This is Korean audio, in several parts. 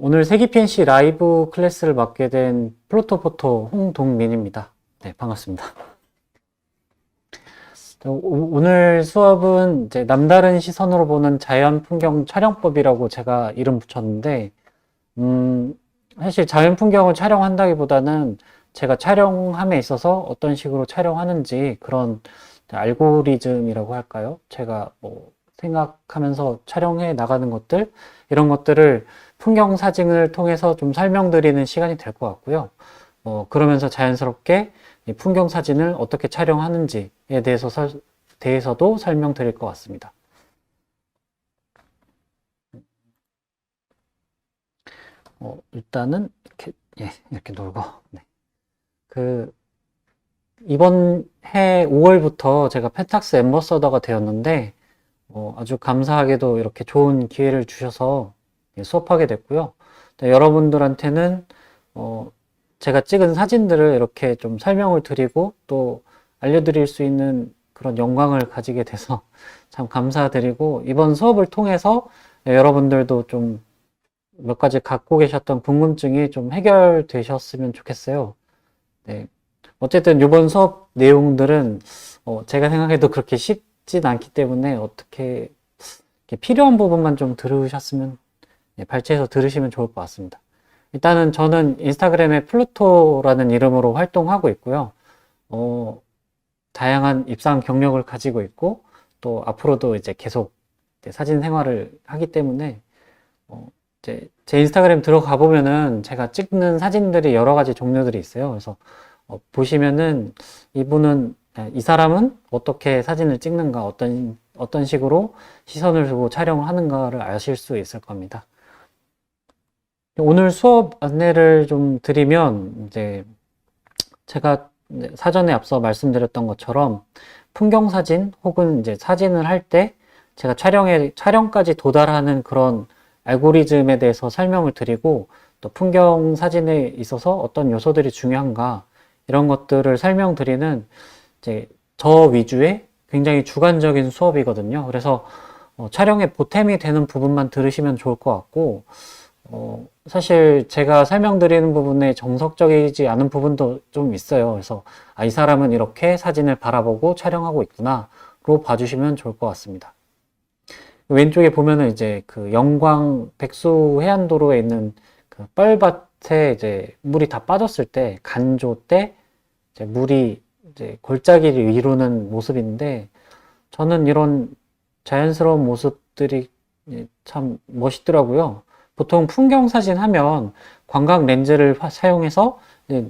오늘 세기PNC 라이브 클래스를 맡게 된 플로토포토 홍동민입니다. 네, 반갑습니다. 오늘 수업은 이제 남다른 시선으로 보는 자연 풍경 촬영법이라고 제가 이름 붙였는데, 사실 자연 풍경을 촬영한다기보다는 제가 촬영함에 있어서 어떤 식으로 촬영하는지 그런 알고리즘이라고 할까요? 제가 뭐 생각하면서 촬영해 나가는 것들, 이런 것들을 풍경 사진을 통해서 좀 설명드리는 시간이 될 것 같고요. 그러면서 자연스럽게 이 풍경 사진을 어떻게 촬영하는지에 대해서도 설명드릴 것 같습니다. 일단은 이렇게 놀고, 네. 이번 해 5월부터 제가 펜탁스 앰버서더가 되었는데, 아주 감사하게도 이렇게 좋은 기회를 주셔서 수업하게 됐고요. 여러분들한테는 제가 찍은 사진들을 이렇게 좀 설명을 드리고 또 알려드릴 수 있는 그런 영광을 가지게 돼서 참 감사드리고, 이번 수업을 통해서 여러분들도 좀 몇 가지 갖고 계셨던 궁금증이 좀 해결되셨으면 좋겠어요. 네. 어쨌든 이번 수업 내용들은 제가 생각해도 그렇게 쉽진 않기 때문에 어떻게 필요한 부분만 좀 들으셨으면, 발췌해서 들으시면 좋을 것 같습니다. 일단은 저는 인스타그램에 플루토라는 이름으로 활동하고 있고요. 다양한 입상 경력을 가지고 있고, 또 앞으로도 이제 계속 사진 생활을 하기 때문에, 제 인스타그램 들어가 보면은 제가 찍는 사진들이 여러 가지 종류들이 있어요. 그래서 보시면은 이분은 이 사람은 어떻게 사진을 찍는가, 어떤 식으로 시선을 두고 촬영을 하는가를 아실 수 있을 겁니다. 오늘 수업 안내를 좀 드리면, 이제 제가 사전에 앞서 말씀드렸던 것처럼 풍경 사진 혹은 이제 사진을 할 때 제가 촬영까지 도달하는 그런 알고리즘에 대해서 설명을 드리고, 또 풍경 사진에 있어서 어떤 요소들이 중요한가, 이런 것들을 설명드리는 이제 저 위주의 굉장히 주관적인 수업이거든요. 그래서 촬영에 보탬이 되는 부분만 들으시면 좋을 것 같고, 사실 제가 설명드리는 부분에 정석적이지 않은 부분도 좀 있어요. 그래서 이 사람은 이렇게 사진을 바라보고 촬영하고 있구나로 봐주시면 좋을 것 같습니다. 왼쪽에 보면은 이제 그 영광 백수 해안도로에 있는 그 뻘밭에 이제 물이 다 빠졌을 때, 간조 때 이제 물이 이제 골짜기를 이루는 모습인데, 저는 이런 자연스러운 모습들이 참 멋있더라고요. 보통 풍경 사진 하면 광각 렌즈를 사용해서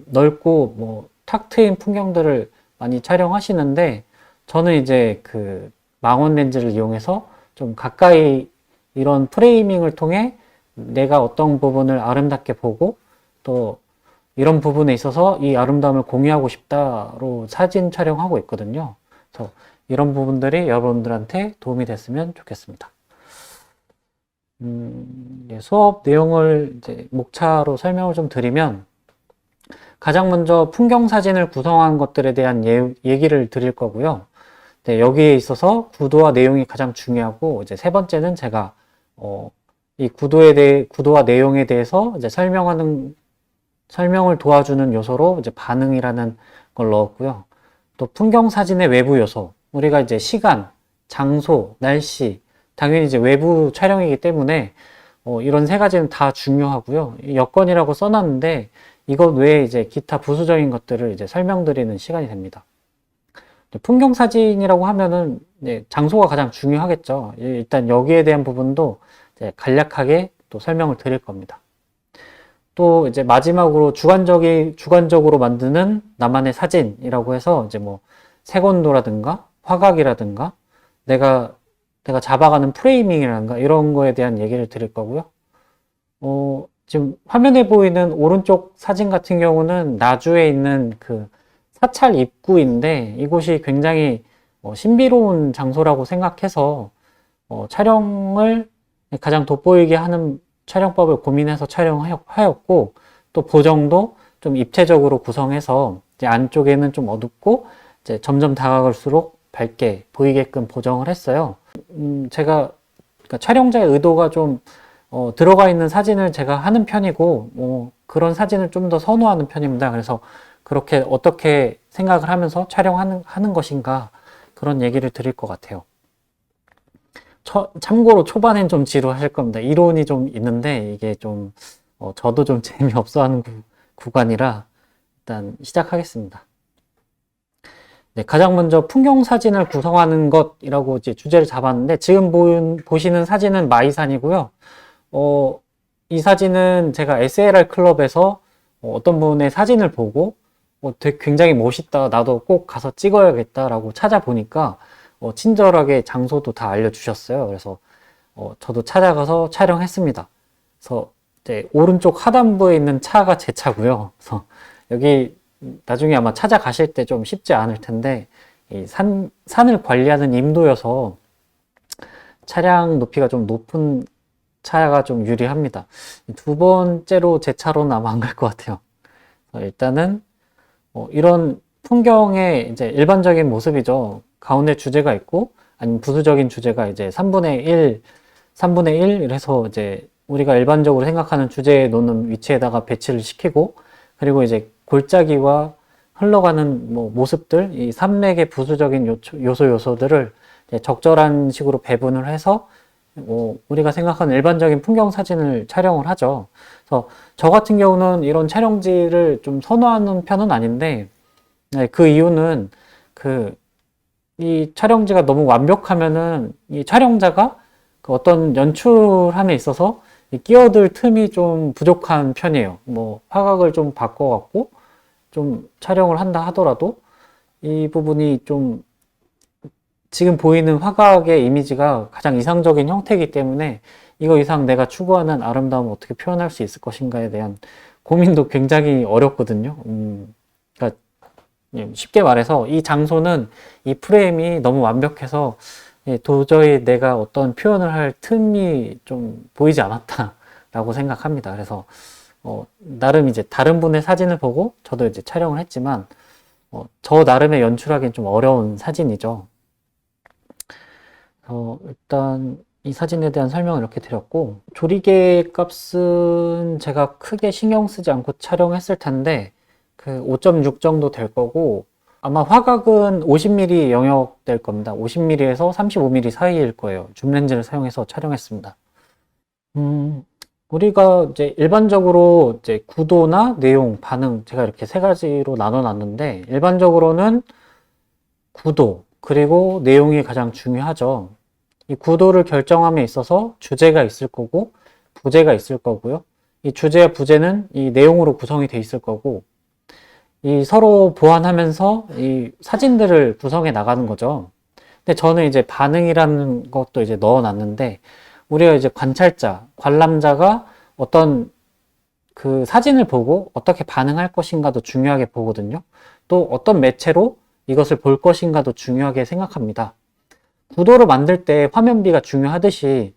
넓고 뭐 탁 트인 풍경들을 많이 촬영하시는데, 저는 이제 그 망원 렌즈를 이용해서 좀 가까이 이런 프레이밍을 통해 내가 어떤 부분을 아름답게 보고, 또 이런 부분에 있어서 이 아름다움을 공유하고 싶다로 사진 촬영하고 있거든요. 그래서 이런 부분들이 여러분들한테 도움이 됐으면 좋겠습니다. 수업 내용을 이제 목차로 설명을 좀 드리면, 가장 먼저 풍경 사진을 구성한 것들에 대한 얘기를 드릴 거고요. 네, 여기에 있어서 구도와 내용이 가장 중요하고, 이제 세 번째는 제가 이 구도와 내용에 대해서 이제 설명을 도와주는 요소로 이제 반응이라는 걸 넣었고요. 또 풍경 사진의 외부 요소, 우리가 이제 시간, 장소, 날씨, 당연히 이제 외부 촬영이기 때문에 이런 세 가지는 다 중요하고요. 여건이라고 써놨는데 이것 외에 이제 기타 부수적인 것들을 이제 설명드리는 시간이 됩니다. 풍경 사진이라고 하면은 장소가 가장 중요하겠죠. 일단 여기에 대한 부분도 이제 간략하게 또 설명을 드릴 겁니다. 또 이제 마지막으로 주관적으로 만드는 나만의 사진이라고 해서 이제 뭐 색온도라든가 화각이라든가 내가 잡아가는 프레이밍이라든가 이런 거에 대한 얘기를 드릴 거고요. 지금 화면에 보이는 오른쪽 사진 같은 경우는 나주에 있는 그 사찰 입구인데, 이곳이 굉장히 신비로운 장소라고 생각해서 촬영을 가장 돋보이게 하는 촬영법을 고민해서 촬영하였고, 또 보정도 좀 입체적으로 구성해서 이제 안쪽에는 좀 어둡고 이제 점점 다가갈수록 밝게 보이게끔 보정을 했어요. 제가 그러니까 촬영자의 의도가 좀 들어가 있는 사진을 제가 하는 편이고, 그런 사진을 좀 더 선호하는 편입니다. 그래서 그렇게 어떻게 생각을 하면서 촬영하는 것인가, 그런 얘기를 드릴 것 같아요. 참고로 초반엔 좀 지루하실 겁니다. 이론이 좀 있는데 이게 좀 저도 좀 재미없어 하는 구간이라 일단 시작하겠습니다. 네, 가장 먼저 풍경 사진을 구성하는 것이라고 이제 주제를 잡았는데, 지금 보시는 사진은 마이산이고요. 이 사진은 제가 SLR 클럽에서 어떤 분의 사진을 보고 되게 굉장히 멋있다, 나도 꼭 가서 찍어야겠다라고 찾아보니까 친절하게 장소도 다 알려주셨어요. 그래서 저도 찾아가서 촬영했습니다. 그래서 이제 오른쪽 하단부에 있는 차가 제 차고요. 그래서 여기 나중에 아마 찾아가실 때 좀 쉽지 않을 텐데, 이 산을 관리하는 임도여서 차량 높이가 좀 높은 차가 좀 유리합니다. 두 번째로 제 차로는 아마 안 갈 것 같아요. 일단은 이런 풍경의 이제 일반적인 모습이죠. 가운데 주제가 있고, 아니면 부수적인 주제가 이제 3분의 1 해서 이제 우리가 일반적으로 생각하는 주제에 놓는 위치에다가 배치를 시키고, 그리고 이제 골짜기와 흘러가는 모습들, 이 산맥의 부수적인 요소들을 적절한 식으로 배분을 해서 우리가 생각하는 일반적인 풍경 사진을 촬영을 하죠. 그래서 저 같은 경우는 이런 촬영지를 좀 선호하는 편은 아닌데, 그 이유는 이 촬영지가 너무 완벽하면은 이 촬영자가 그 어떤 연출함에 있어서 끼어들 틈이 좀 부족한 편이에요. 화각을 좀 바꿔갖고 좀 촬영을 한다 하더라도 이 부분이 좀 지금 보이는 화각의 이미지가 가장 이상적인 형태이기 때문에 이거 이상 내가 추구하는 아름다움을 어떻게 표현할 수 있을 것인가에 대한 고민도 굉장히 어렵거든요. 그러니까 쉽게 말해서 이 장소는 이 프레임이 너무 완벽해서 도저히 내가 어떤 표현을 할 틈이 좀 보이지 않았다라고 생각합니다. 그래서 나름 이제 다른 분의 사진을 보고 저도 이제 촬영을 했지만 저 나름의 연출하기는 좀 어려운 사진이죠. 일단 이 사진에 대한 설명을 이렇게 드렸고, 조리개 값은 제가 크게 신경 쓰지 않고 촬영했을 텐데 그 5.6 정도 될 거고, 아마 화각은 50mm 영역 될 겁니다. 50mm에서 35mm 사이일 거예요. 줌렌즈를 사용해서 촬영했습니다. 우리가 이제 일반적으로 이제 구도나 내용, 반응, 제가 이렇게 세 가지로 나눠 놨는데, 일반적으로는 구도, 그리고 내용이 가장 중요하죠. 이 구도를 결정함에 있어서 주제가 있을 거고, 부제가 있을 거고요. 이 주제와 부제는 이 내용으로 구성이 돼 있을 거고, 이 서로 보완하면서 이 사진들을 구성해 나가는 거죠. 근데 저는 이제 반응이라는 것도 이제 넣어 놨는데, 우리가 이제 관찰자, 관람자가 어떤 그 사진을 보고 어떻게 반응할 것인가도 중요하게 보거든요. 또 어떤 매체로 이것을 볼 것인가도 중요하게 생각합니다. 구도를 만들 때 화면비가 중요하듯이,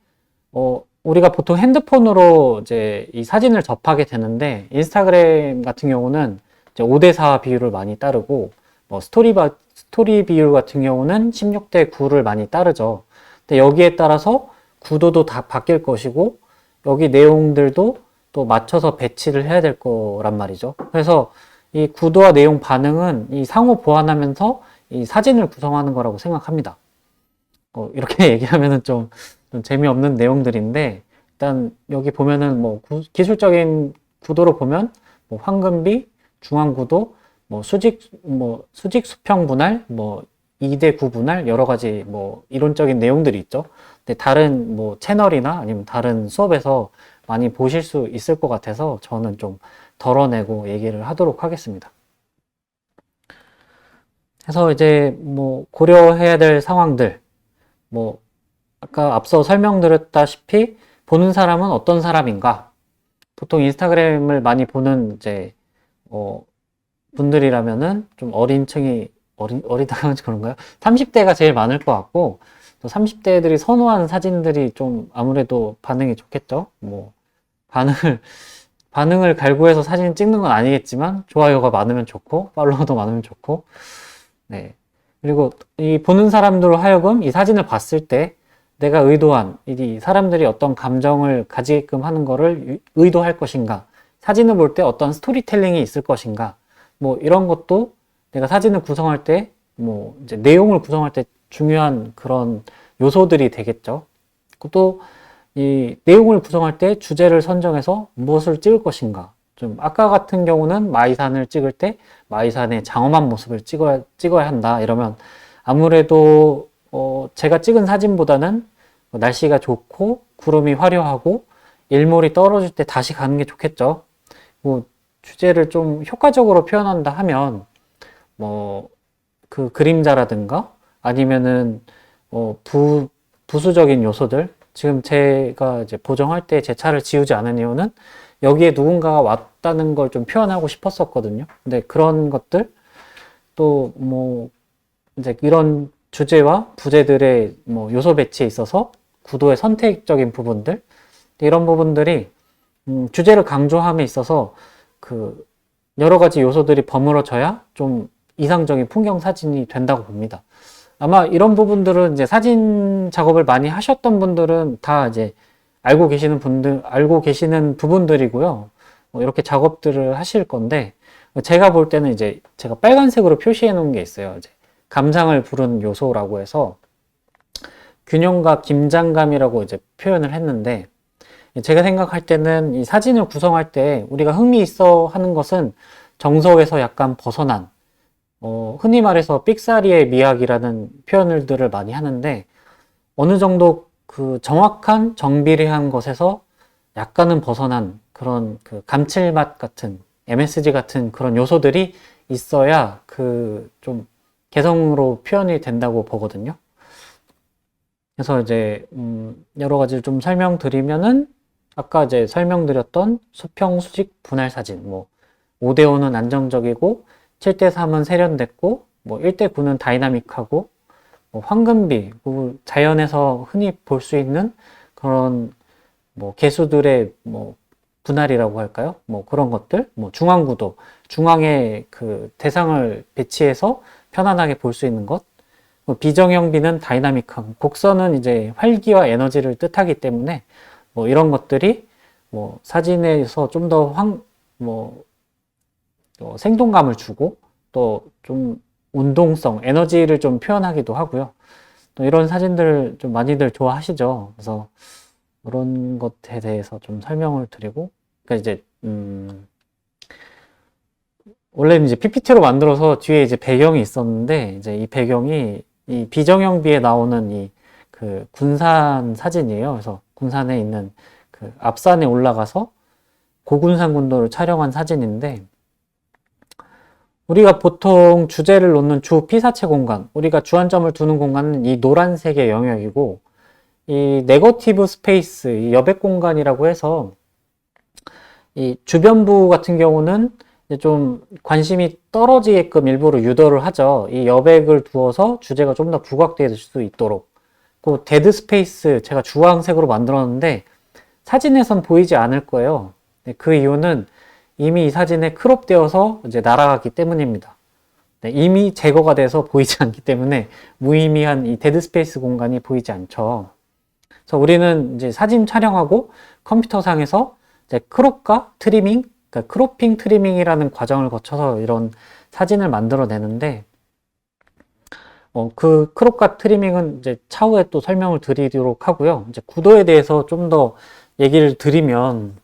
우리가 보통 핸드폰으로 이제 이 사진을 접하게 되는데, 인스타그램 같은 경우는 이제 5대4 비율을 많이 따르고, 스토리 비율 같은 경우는 16대 9를 많이 따르죠. 근데 여기에 따라서 구도도 다 바뀔 것이고, 여기 내용들도 또 맞춰서 배치를 해야 될 거란 말이죠. 그래서 이 구도와 내용 반응은 이 상호 보완하면서 이 사진을 구성하는 거라고 생각합니다. 이렇게 얘기하면은 좀 재미없는 내용들인데, 일단 여기 보면은 뭐 기술적인 구도로 보면 뭐 황금비, 중앙구도, 수직 수평 분할, 2대 9 분할, 여러 가지 뭐 이론적인 내용들이 있죠. 근데 다른 뭐 채널이나 아니면 다른 수업에서 많이 보실 수 있을 것 같아서 저는 좀 덜어내고 얘기를 하도록 하겠습니다. 그래서 이제 뭐 고려해야 될 상황들, 뭐 아까 앞서 설명드렸다시피 보는 사람은 어떤 사람인가? 보통 인스타그램을 많이 보는 이제 분들이라면은 좀 어리다가 그런가요? 30대가 제일 많을 것 같고, 또 30대들이 선호하는 사진들이 좀 아무래도 반응이 좋겠죠. 뭐 반응을 갈구해서 사진 찍는 건 아니겠지만 좋아요가 많으면 좋고 팔로워도 많으면 좋고, 네. 그리고 이 보는 사람들로 하여금 이 사진을 봤을 때 내가 의도한 이 사람들이 어떤 감정을 가지게끔 하는 거를 의도할 것인가, 사진을 볼 때 어떤 스토리텔링이 있을 것인가, 뭐 이런 것도 내가 사진을 구성할 때, 뭐 이제 내용을 구성할 때 중요한 그런 요소들이 되겠죠. 또 이 내용을 구성할 때 주제를 선정해서 무엇을 찍을 것인가. 좀 아까 같은 경우는 마이산을 찍을 때 마이산의 장엄한 모습을 찍어야 한다 이러면 아무래도 제가 찍은 사진보다는 날씨가 좋고 구름이 화려하고 일몰이 떨어질 때 다시 가는 게 좋겠죠. 뭐 주제를 좀 효과적으로 표현한다 하면 뭐 그 그림자라든가 아니면은 부수적인 요소들, 지금 제가 이제 보정할 때 제 차를 지우지 않은 이유는 여기에 누군가가 왔다는 걸 좀 표현하고 싶었었거든요. 근데 그런 것들, 또 뭐 이제 이런 주제와 부제들의 뭐 요소 배치에 있어서 구도의 선택적인 부분들, 이런 부분들이 주제를 강조함에 있어서 그 여러 가지 요소들이 버무러져야 좀 이상적인 풍경 사진이 된다고 봅니다. 아마 이런 부분들은 이제 사진 작업을 많이 하셨던 분들은 다 이제 알고 계시는 부분들이고요. 이렇게 작업들을 하실 건데, 제가 볼 때는 이제 제가 빨간색으로 표시해 놓은 게 있어요. 이제 감상을 부르는 요소라고 해서 균형과 긴장감이라고 이제 표현을 했는데, 제가 생각할 때는 이 사진을 구성할 때 우리가 흥미있어 하는 것은 정석에서 약간 벗어난, 흔히 말해서 삑사리의 미학이라는 표현들을 많이 하는데, 어느 정도 그 정확한 정비례한 것에서 약간은 벗어난 그런 그 감칠맛 같은 MSG 같은 그런 요소들이 있어야 그 좀 개성으로 표현이 된다고 보거든요. 그래서 이제 여러 가지를 좀 설명드리면은 아까 이제 설명드렸던 수평, 수직, 분할 사진, 뭐 5대5는 안정적이고 7대3은 세련됐고 뭐 1대9는 다이나믹하고 뭐 황금비, 그 자연에서 흔히 볼 수 있는 그런 뭐 개수들의 뭐 분할이라고 할까요? 뭐 그런 것들, 뭐 중앙구도, 중앙에 그 대상을 배치해서 편안하게 볼 수 있는 것, 뭐 비정형비는 다이나믹함, 곡선은 이제 활기와 에너지를 뜻하기 때문에 뭐 이런 것들이 뭐 사진에서 좀 더 뭐 생동감을 주고 또 좀 운동성, 에너지를 좀 표현하기도 하고요. 또 이런 사진들 좀 많이들 좋아하시죠. 그래서 그런 것에 대해서 좀 설명을 드리고, 그러니까 이제 원래는 이제 PPT로 만들어서 뒤에 이제 배경이 있었는데 이제 이 배경이 이 비정형비에 나오는 이 그 군산 사진이에요. 그래서 군산에 있는 그 앞산에 올라가서 고군산 군도를 촬영한 사진인데 우리가 보통 주제를 놓는 주 피사체 공간, 우리가 주안점을 두는 공간은 이 노란색의 영역이고 이 네거티브 스페이스, 이 여백 공간이라고 해서 이 주변부 같은 경우는 이제 좀 관심이 떨어지게끔 일부러 유도를 하죠. 이 여백을 두어서 주제가 좀 더 부각될 수 있도록. 그 데드 스페이스 제가 주황색으로 만들었는데 사진에선 보이지 않을 거예요. 그 이유는 이미 이 사진에 크롭되어서 이제 날아가기 때문입니다. 네, 이미 제거가 돼서 보이지 않기 때문에 무의미한 이 데드 스페이스 공간이 보이지 않죠. 그래서 우리는 이제 사진 촬영하고 컴퓨터상에서 이제 크롭과 트리밍, 그러니까 크로핑 트리밍이라는 과정을 거쳐서 이런 사진을 만들어내는데 그 크롭과 트리밍은 이제 차후에 또 설명을 드리도록 하고요. 이제 구도에 대해서 좀 더 얘기를 드리면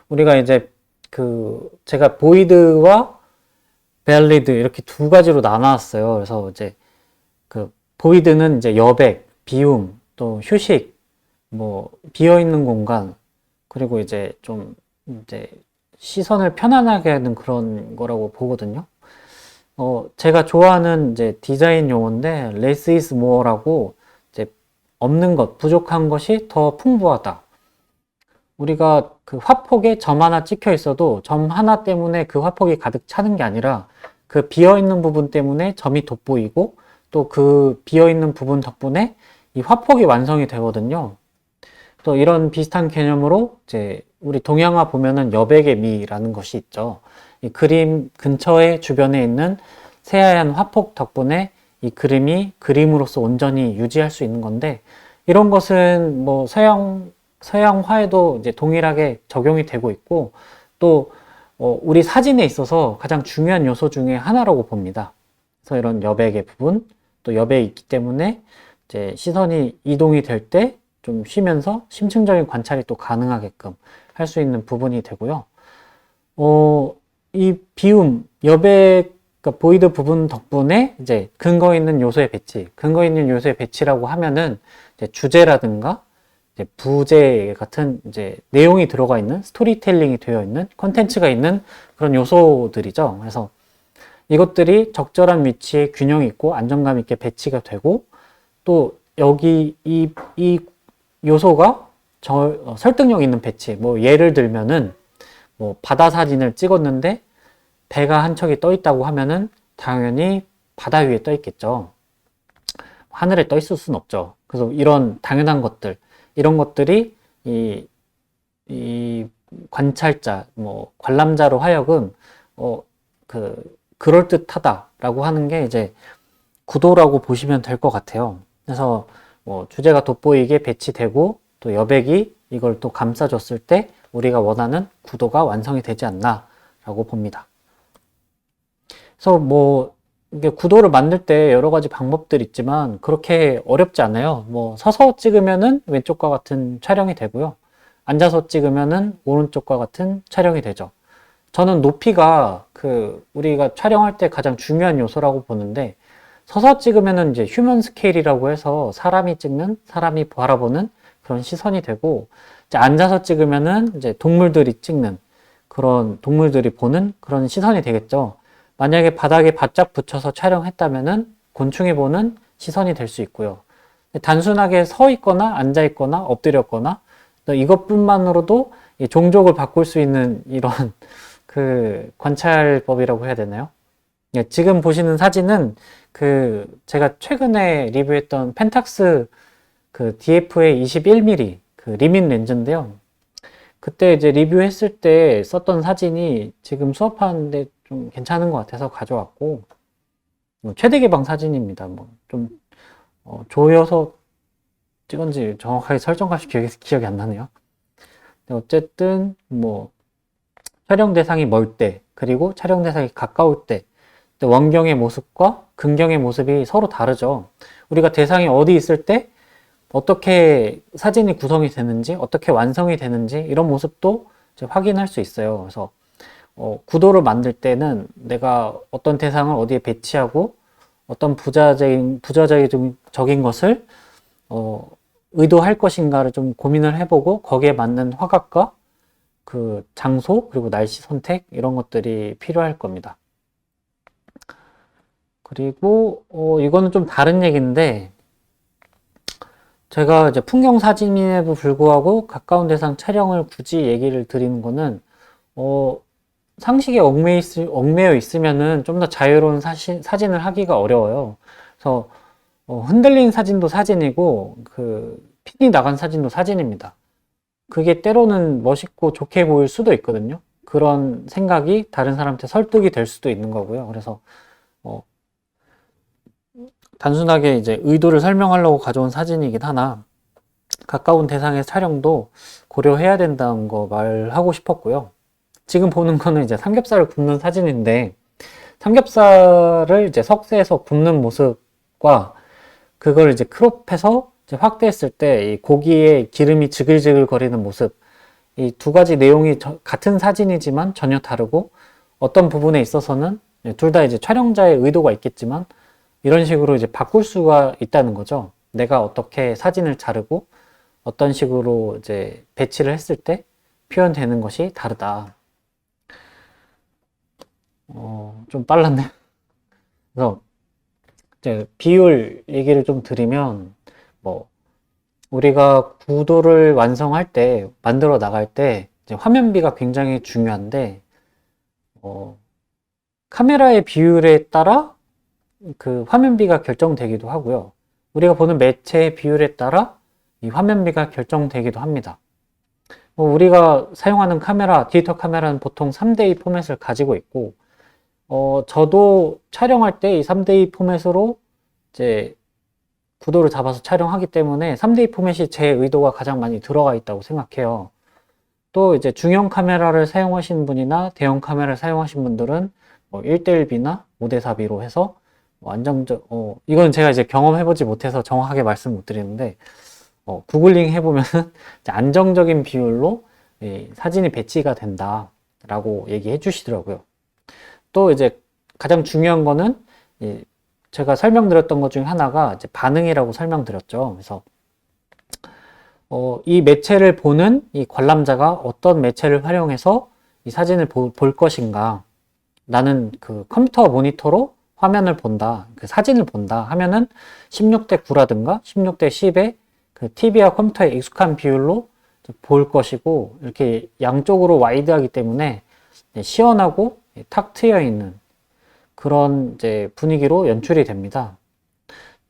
우리가 이제 그 제가 보이드와 밸리드 이렇게 두 가지로 나눴어요. 그래서 이제 그 보이드는 이제 여백, 비움, 또 휴식, 뭐 비어 있는 공간, 그리고 이제 좀 이제 시선을 편안하게 하는 그런 거라고 보거든요. 제가 좋아하는 이제 디자인 용어인데 less is more라고 이제 없는 것, 부족한 것이 더 풍부하다. 우리가 그 화폭에 점 하나 찍혀 있어도 점 하나 때문에 그 화폭이 가득 차는 게 아니라 그 비어 있는 부분 때문에 점이 돋보이고 또 그 비어 있는 부분 덕분에 이 화폭이 완성이 되거든요. 또 이런 비슷한 개념으로 이제 우리 동양화 보면은 여백의 미라는 것이 있죠. 이 그림 근처에 주변에 있는 새하얀 화폭 덕분에 이 그림이 그림으로서 온전히 유지할 수 있는 건데 이런 것은 뭐 서양화에도 이제 동일하게 적용이 되고 있고 또 우리 사진에 있어서 가장 중요한 요소 중에 하나라고 봅니다. 그래서 이런 여백의 부분 또 여백이 있기 때문에 이제 시선이 이동이 될 때 좀 쉬면서 심층적인 관찰이 또 가능하게끔 할 수 있는 부분이 되고요. 이 비움, 여백, 그러니까 보이드 부분 덕분에 이제 근거 있는 요소의 배치, 근거 있는 요소의 배치라고 하면은 이제 주제라든가 이제 부제 같은 이제 내용이 들어가 있는 스토리텔링이 되어 있는 컨텐츠가 있는 그런 요소들이죠. 그래서 이것들이 적절한 위치에 균형 있고 안정감 있게 배치가 되고 또 여기 이 요소가 설득력 있는 배치, 뭐 예를 들면은 뭐 바다 사진을 찍었는데 배가 한 척이 떠 있다고 하면은 당연히 바다 위에 떠 있겠죠. 하늘에 떠 있을 수는 없죠. 그래서 이런 당연한 것들, 이런 것들이 이 관찰자, 뭐 관람자로 하여금 그럴듯하다라고 하는 게 이제 구도라고 보시면 될 것 같아요. 그래서 뭐 주제가 돋보이게 배치되고 또 여백이 이걸 또 감싸줬을 때 우리가 원하는 구도가 완성이 되지 않나 라고 봅니다. 그래서 뭐 이게 구도를 만들 때 여러 가지 방법들이 있지만 그렇게 어렵지 않아요. 뭐 서서 찍으면은 왼쪽과 같은 촬영이 되고요. 앉아서 찍으면은 오른쪽과 같은 촬영이 되죠. 저는 높이가 우리가 촬영할 때 가장 중요한 요소라고 보는데 서서 찍으면은 이제 휴먼 스케일이라고 해서 사람이 찍는, 사람이 바라보는 그런 시선이 되고 이제 앉아서 찍으면은 이제 동물들이 찍는 그런 동물들이 보는 그런 시선이 되겠죠. 만약에 바닥에 바짝 붙여서 촬영했다면은 곤충이 보는 시선이 될 수 있고요. 단순하게 서 있거나 앉아 있거나 엎드렸거나 이것뿐만으로도 종족을 바꿀 수 있는 이런 그 관찰법이라고 해야 되나요? 지금 보시는 사진은 그 제가 최근에 리뷰했던 펜탁스 그 DFA 21mm 그 리밋 렌즈인데요. 그때 이제 리뷰했을 때 썼던 사진이 지금 수업하는데 좀 괜찮은 것 같아서 가져왔고, 최대 개방 사진입니다. 뭐좀 조여서 찍은지 정확하게 설정값이 기억이 안 나네요. 어쨌든 뭐 촬영 대상이 멀 때, 그리고 촬영 대상이 가까울 때, 원경의 모습과 근경의 모습이 서로 다르죠. 우리가 대상이 어디 있을 때 어떻게 사진이 구성이 되는지, 어떻게 완성이 되는지 이런 모습도 이제 확인할 수 있어요. 그래서 구도를 만들 때는 내가 어떤 대상을 어디에 배치하고 어떤 부자적인 것을 의도할 것인가를 좀 고민을 해보고 거기에 맞는 화각과 그 장소 그리고 날씨 선택 이런 것들이 필요할 겁니다. 그리고 이거는 좀 다른 얘기인데 제가 이제 풍경 사진임에도 불구하고 가까운 대상 촬영을 굳이 얘기를 드리는 거는 상식에 얽매여 있으면은 좀 더 자유로운 사진을 하기가 어려워요. 그래서 흔들린 사진도 사진이고 그 핀이 나간 사진도 사진입니다. 그게 때로는 멋있고 좋게 보일 수도 있거든요. 그런 생각이 다른 사람한테 설득이 될 수도 있는 거고요. 그래서 단순하게 이제 의도를 설명하려고 가져온 사진이긴 하나 가까운 대상의 촬영도 고려해야 된다는 거 말하고 싶었고요. 지금 보는 거는 이제 삼겹살을 굽는 사진인데 삼겹살을 이제 석쇠에서 굽는 모습과 그걸 이제 크롭해서 이제 확대했을 때 이 고기의 기름이 지글지글 거리는 모습, 이 두 가지 내용이 같은 사진이지만 전혀 다르고 어떤 부분에 있어서는 둘 다 이제 촬영자의 의도가 있겠지만 이런 식으로 이제 바꿀 수가 있다는 거죠. 내가 어떻게 사진을 자르고 어떤 식으로 이제 배치를 했을 때 표현되는 것이 다르다. 좀 빨랐네. 그래서 이제 비율 얘기를 좀 드리면 뭐 우리가 구도를 완성할 때 만들어 나갈 때 이제 화면비가 굉장히 중요한데 카메라의 비율에 따라 그 화면비가 결정되기도 하고요. 우리가 보는 매체의 비율에 따라 이 화면비가 결정되기도 합니다. 우리가 사용하는 카메라, 디지털 카메라는 보통 3대2 포맷을 가지고 있고, 저도 촬영할 때 이 3대2 포맷으로 이제 구도를 잡아서 촬영하기 때문에 3대2 포맷이 제 의도가 가장 많이 들어가 있다고 생각해요. 또 이제 중형 카메라를 사용하시는 분이나 대형 카메라를 사용하신 분들은 1대1비나 5대4비로 해서 이건 제가 이제 경험해보지 못해서 정확하게 말씀 못 드리는데, 구글링 해보면 안정적인 비율로 사진이 배치가 된다라고 얘기해 주시더라고요. 또 이제 가장 중요한 거는 제가 설명드렸던 것 중에 하나가 이제 반응이라고 설명드렸죠. 그래서 이 매체를 보는 이 관람자가 어떤 매체를 활용해서 이 사진을 볼 것인가. 나는 그 컴퓨터 모니터로 화면을 본다, 그 사진을 본다 하면은 16대 9라든가 16대 10의 그 TV와 컴퓨터에 익숙한 비율로 볼 것이고, 이렇게 양쪽으로 와이드하기 때문에 시원하고 탁 트여 있는 그런 이제 분위기로 연출이 됩니다.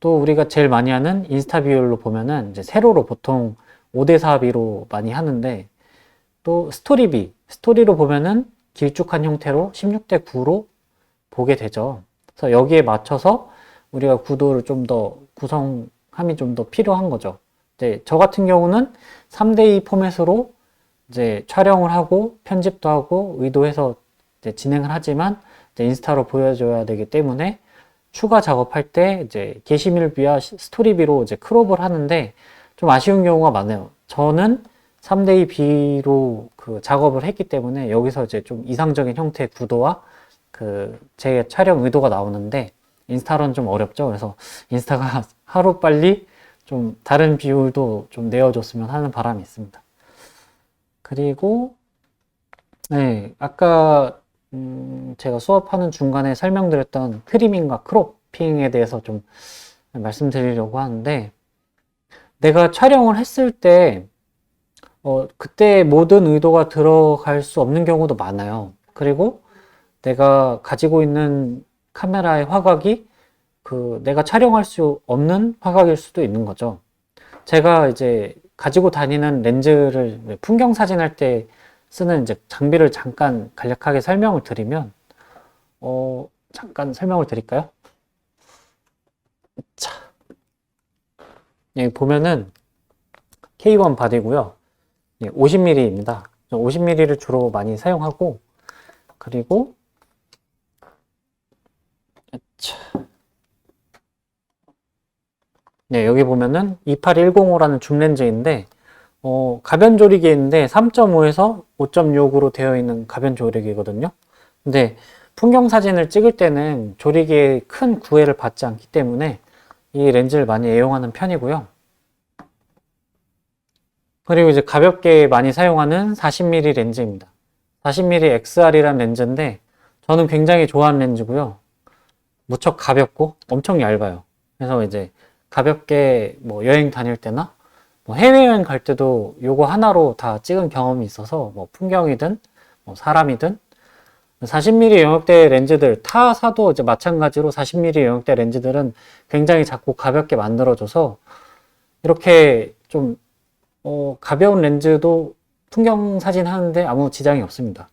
또 우리가 제일 많이 하는 인스타 비율로 보면은 이제 세로로 보통 5대4비로 많이 하는데, 또 스토리로 보면은 길쭉한 형태로 16대 9로 보게 되죠. 그래서 여기에 맞춰서 우리가 구도를 좀 더 구성함이 좀 더 필요한 거죠. 이제 저 같은 경우는 3대2 포맷으로 이제 촬영을 하고 편집도 하고 의도해서 이제 진행을 하지만 이제 인스타로 보여줘야 되기 때문에 추가 작업할 때 이제 게시물비와 스토리비로 이제 크롭을 하는데 좀 아쉬운 경우가 많아요. 저는 3대2 비로 그 작업을 했기 때문에 여기서 이제 좀 이상적인 형태의 구도와 그 제 촬영 의도가 나오는데 인스타로는 좀 어렵죠. 그래서 인스타가 하루 빨리 좀 다른 비율도 좀 내어줬으면 하는 바람이 있습니다. 그리고 네, 아까 제가 수업하는 중간에 설명드렸던 트리밍과 크롭핑에 대해서 좀 말씀드리려고 하는데, 내가 촬영을 했을 때 그때 모든 의도가 들어갈 수 없는 경우도 많아요. 그리고 내가 가지고 있는 카메라의 화각이 내가 촬영할 수 없는 화각일 수도 있는 거죠. 제가 이제 가지고 다니는 렌즈를 풍경 사진 할 때 쓰는 이제 장비를 잠깐 간략하게 설명을 드리면, 잠깐 설명을 드릴까요? 자, 여기 보면은 K1 바디고요. 50mm입니다. 50mm를 주로 많이 사용하고, 그리고 네, 여기 보면은 28105라는 줌 렌즈인데, 가변 조리개인데 3.5에서 5.6으로 되어 있는 가변 조리개거든요. 근데 풍경 사진을 찍을 때는 조리개에 큰 구애를 받지 않기 때문에 이 렌즈를 많이 애용하는 편이고요. 그리고 이제 가볍게 많이 사용하는 40mm 렌즈입니다. 40mm XR이라는 렌즈인데 저는 굉장히 좋아하는 렌즈고요. 무척 가볍고 엄청 얇아요. 그래서 이제 가볍게 뭐 여행 다닐 때나 뭐 해외여행 갈 때도 요거 하나로 다 찍은 경험이 있어서, 뭐 풍경이든 뭐 사람이든 40mm 영역대 렌즈들, 타사도 이제 마찬가지로 40mm 영역대 렌즈들은 굉장히 작고 가볍게 만들어줘서 이렇게 좀 가벼운 렌즈도 풍경 사진 하는데 아무 지장이 없습니다.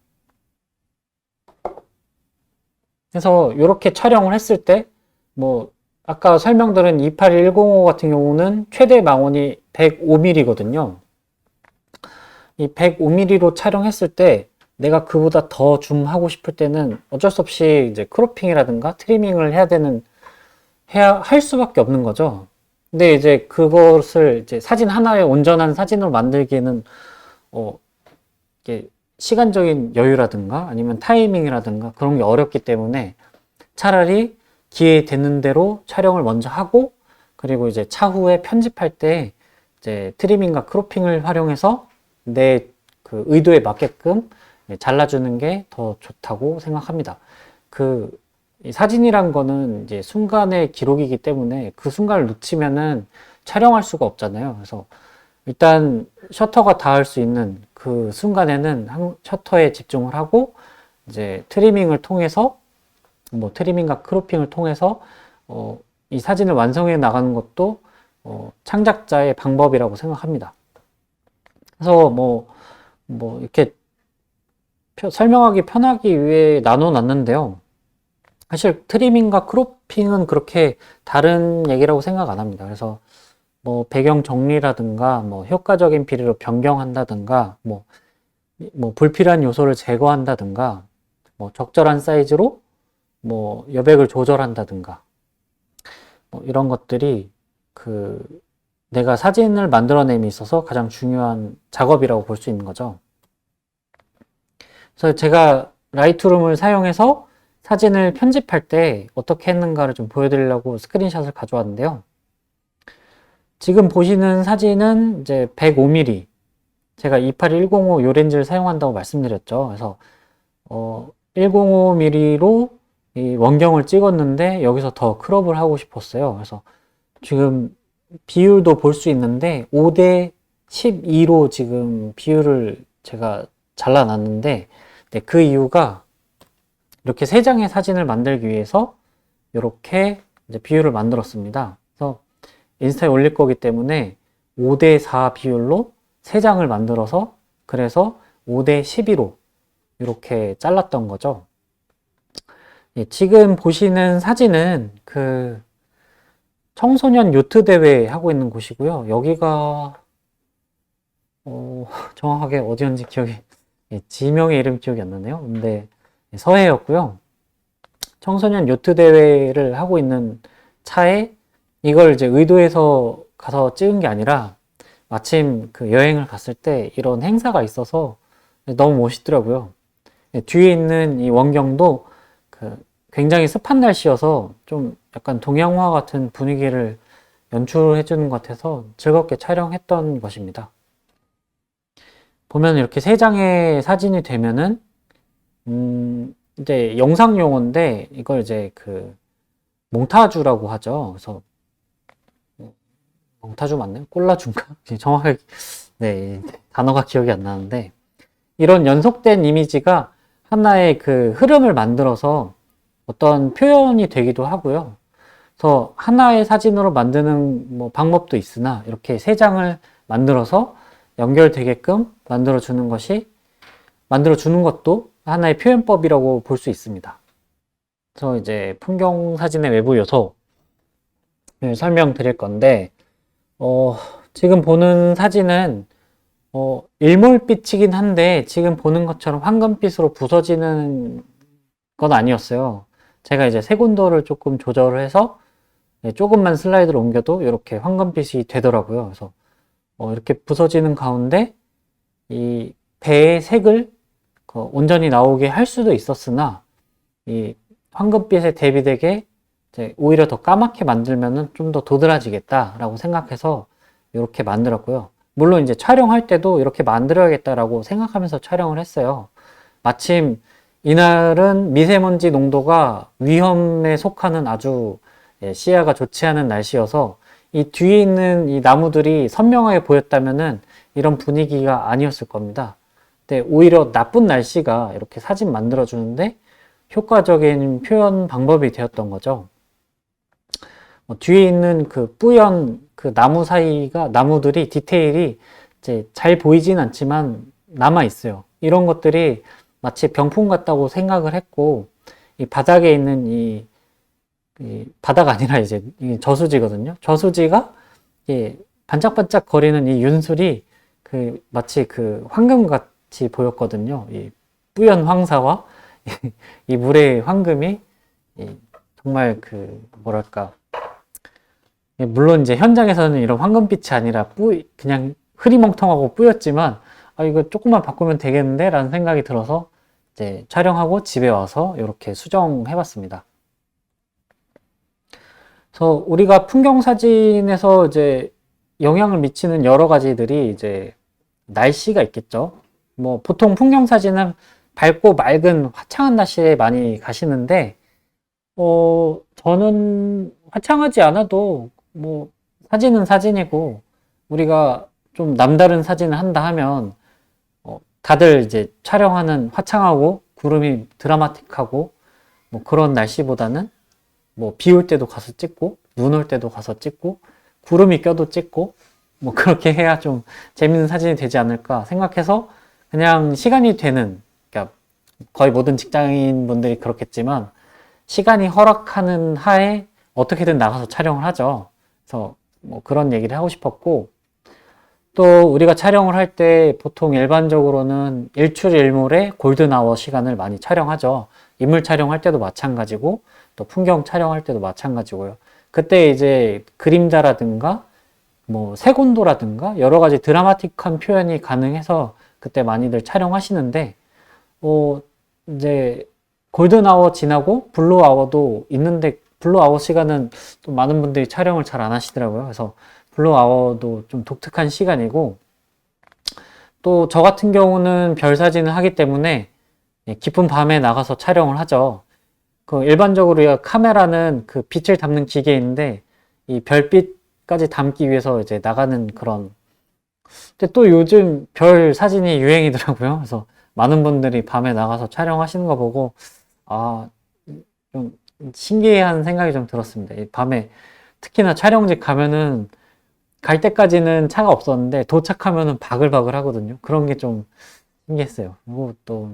그래서 이렇게 촬영을 했을 때, 뭐 아까 설명드린 28105 같은 경우는 최대 망원이 105mm거든요. 이 105mm로 촬영했을 때 내가 그보다 더 줌하고 싶을 때는 어쩔 수 없이 이제 크로핑이라든가 트리밍을 할 수밖에 없는 거죠. 근데 이제 그것을 이제 사진 하나의 온전한 사진으로 만들기에는 이게 시간적인 여유라든가 아니면 타이밍이라든가 그런 게 어렵기 때문에 차라리 기회 되는 대로 촬영을 먼저 하고, 그리고 이제 차후에 편집할 때 이제 트리밍과 크로핑을 활용해서 내 그 의도에 맞게끔 잘라주는 게 더 좋다고 생각합니다. 이 사진이란 거는 이제 순간의 기록이기 때문에 그 순간을 놓치면은 촬영할 수가 없잖아요. 그래서 일단 셔터가 닿을 수 있는 그 순간에는 셔터에 집중을 하고, 이제 트리밍을 통해서 뭐 트리밍과 크로핑을 통해서 이 사진을 완성해 나가는 것도 창작자의 방법이라고 생각합니다. 그래서 뭐 이렇게 설명하기 편하기 위해 나눠 놨는데요. 사실 트리밍과 크로핑은 그렇게 다른 얘기라고 생각 안 합니다. 그래서 뭐 배경 정리라든가 뭐 효과적인 비례로 변경한다든가 뭐 불필요한 요소를 제거한다든가 뭐 적절한 사이즈로 뭐 여백을 조절한다든가 뭐 이런 것들이 내가 사진을 만들어냄에 있어서 가장 중요한 작업이라고 볼 수 있는 거죠. 그래서 제가 라이트룸을 사용해서 사진을 편집할 때 어떻게 했는가를 좀 보여드리려고 스크린샷을 가져왔는데요. 지금 보시는 사진은 이제 105mm, 제가 28105 요 렌즈를 사용한다고 말씀드렸죠. 그래서 105mm로 이 원경을 찍었는데 여기서 더 크롭을 하고 싶었어요. 그래서 지금 비율도 볼 수 있는데 5대 12로 지금 비율을 제가 잘라놨는데, 네, 그 이유가 이렇게 세 장의 사진을 만들기 위해서 이렇게 이제 비율을 만들었습니다. 그래서 인스타에 올릴 거기 때문에 5대 4 비율로 세 장을 만들어서, 그래서 5대 12로 이렇게 잘랐던 거죠. 예, 지금 보시는 사진은 청소년 요트 대회 하고 있는 곳이고요. 여기가 정확하게 어디였는지 지명의 이름 기억이 안 나네요. 근데 서해였고요. 청소년 요트 대회를 하고 있는 차에 이걸 이제 의도해서 가서 찍은 게 아니라 마침 그 여행을 갔을 때 이런 행사가 있어서 너무 멋있더라고요. 뒤에 있는 이 원경도 굉장히 습한 날씨여서 좀 약간 동양화 같은 분위기를 연출해 주는 것 같아서 즐겁게 촬영했던 것입니다. 보면 이렇게 세 장의 사진이 되면은 이제 영상 용어인데 이걸 이제 그 몽타주라고 하죠. 그래서 몽타주 맞나요? 꼴라주인가? 정확하게 네, 단어가 기억이 안 나는데 이런 연속된 이미지가 하나의 그 흐름을 만들어서 어떤 표현이 되기도 하고요. 그래서 하나의 사진으로 만드는 뭐 방법도 있으나 이렇게 세 장을 만들어서 연결되게끔 만들어 주는 것도 하나의 표현법이라고 볼 수 있습니다. 그래서 이제 풍경 사진의 외부 요소를 설명드릴 건데, 지금 보는 사진은 일몰빛이긴 한데 지금 보는 것처럼 황금빛으로 부서지는 건 아니었어요. 제가 이제 색온도를 조금 조절을 해서 조금만 슬라이드를 옮겨도 이렇게 황금빛이 되더라고요. 그래서 이렇게 부서지는 가운데 이 배의 색을 온전히 나오게 할 수도 있었으나 이 황금빛에 대비되게 이제 오히려 더 까맣게 만들면은 좀 더 도드라지겠다라고 생각해서 이렇게 만들었고요. 물론 이제 촬영할 때도 이렇게 만들어야겠다라고 생각하면서 촬영을 했어요. 마침 이날은 미세먼지 농도가 위험에 속하는 아주 시야가 좋지 않은 날씨여서 이 뒤에 있는 이 나무들이 선명하게 보였다면은 이런 분위기가 아니었을 겁니다. 근데 오히려 나쁜 날씨가 이렇게 사진 만들어 주는데 효과적인 표현 방법이 되었던 거죠. 뒤에 있는 그 뿌연 그 나무 사이가 나무들이 디테일이 이제 잘 보이진 않지만 남아 있어요. 이런 것들이 마치 병풍 같다고 생각을 했고 이 바닥에 있는 이 바다가 아니라 이제 저수지거든요. 저수지가 반짝반짝 거리는 이 윤술이 그 마치 그 황금 같이 보였거든요. 이 뿌연 황사와 이 물의 황금이 정말 그 뭐랄까, 물론 이제 현장에서는 이런 황금빛이 아니라 그냥 흐리멍텅하고 뿌였지만 이거 조금만 바꾸면 되겠는데 라는 생각이 들어서 이제 촬영하고 집에 와서 이렇게 수정해 봤습니다. 그래서 우리가 풍경 사진에서 이제 영향을 미치는 여러 가지들이 이제 날씨가 있겠죠. 뭐 보통 풍경 사진은 밝고 맑은 화창한 날씨에 많이 가시는데 저는 화창하지 않아도 뭐 사진은 사진이고 우리가 좀 남다른 사진을 한다 하면 다들 이제 촬영하는 화창하고 구름이 드라마틱하고 뭐 그런 날씨보다는 뭐 비 올 때도 가서 찍고 눈 올 때도 가서 찍고 구름이 껴도 찍고 뭐 그렇게 해야 좀 재밌는 사진이 되지 않을까 생각해서 그냥 시간이 되는, 그러니까 거의 모든 직장인 분들이 그렇겠지만 시간이 허락하는 하에 어떻게든 나가서 촬영을 하죠. 그래서 뭐 그런 얘기를 하고 싶었고, 또 우리가 촬영을 할 때 보통 일반적으로는 일출일몰의 골든아워 시간을 많이 촬영하죠. 인물 촬영할 때도 마찬가지고 또 풍경 촬영할 때도 마찬가지고요. 그때 이제 그림자라든가 뭐 색온도라든가 여러 가지 드라마틱한 표현이 가능해서 그때 많이들 촬영하시는데 이제 골든아워 지나고 블루아워도 있는데 블루아워 시간은 또 많은 분들이 촬영을 잘 안 하시더라고요. 그래서 블루아워도 좀 독특한 시간이고, 또 저 같은 경우는 별 사진을 하기 때문에 깊은 밤에 나가서 촬영을 하죠. 그 일반적으로 카메라는 그 빛을 담는 기계인데 이 별빛까지 담기 위해서 이제 나가는 그런. 근데 또 요즘 별 사진이 유행이더라고요. 그래서 많은 분들이 밤에 나가서 촬영하시는 거 보고 좀 신기한 생각이 좀 들었습니다. 이 밤에 특히나 촬영지 가면은 갈 때까지는 차가 없었는데 도착하면은 바글바글 하거든요. 그런 게 좀 신기했어요. 그리고 또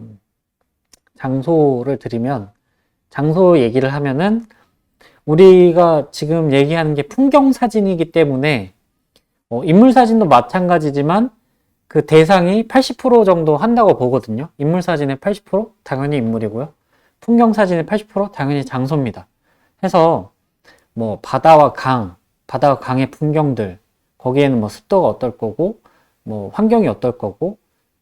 장소를 드리면, 장소 얘기를 하면은 우리가 지금 얘기하는 게 풍경 사진이기 때문에 인물 사진도 마찬가지지만 그 대상이 80% 정도 한다고 보거든요. 인물 사진의 80% 당연히 인물이고요. 풍경 사진의 80% 당연히 장소입니다. 해서 뭐 바다와 강의 풍경들, 거기에는 뭐 습도가 어떨 거고, 뭐 환경이 어떨 거고,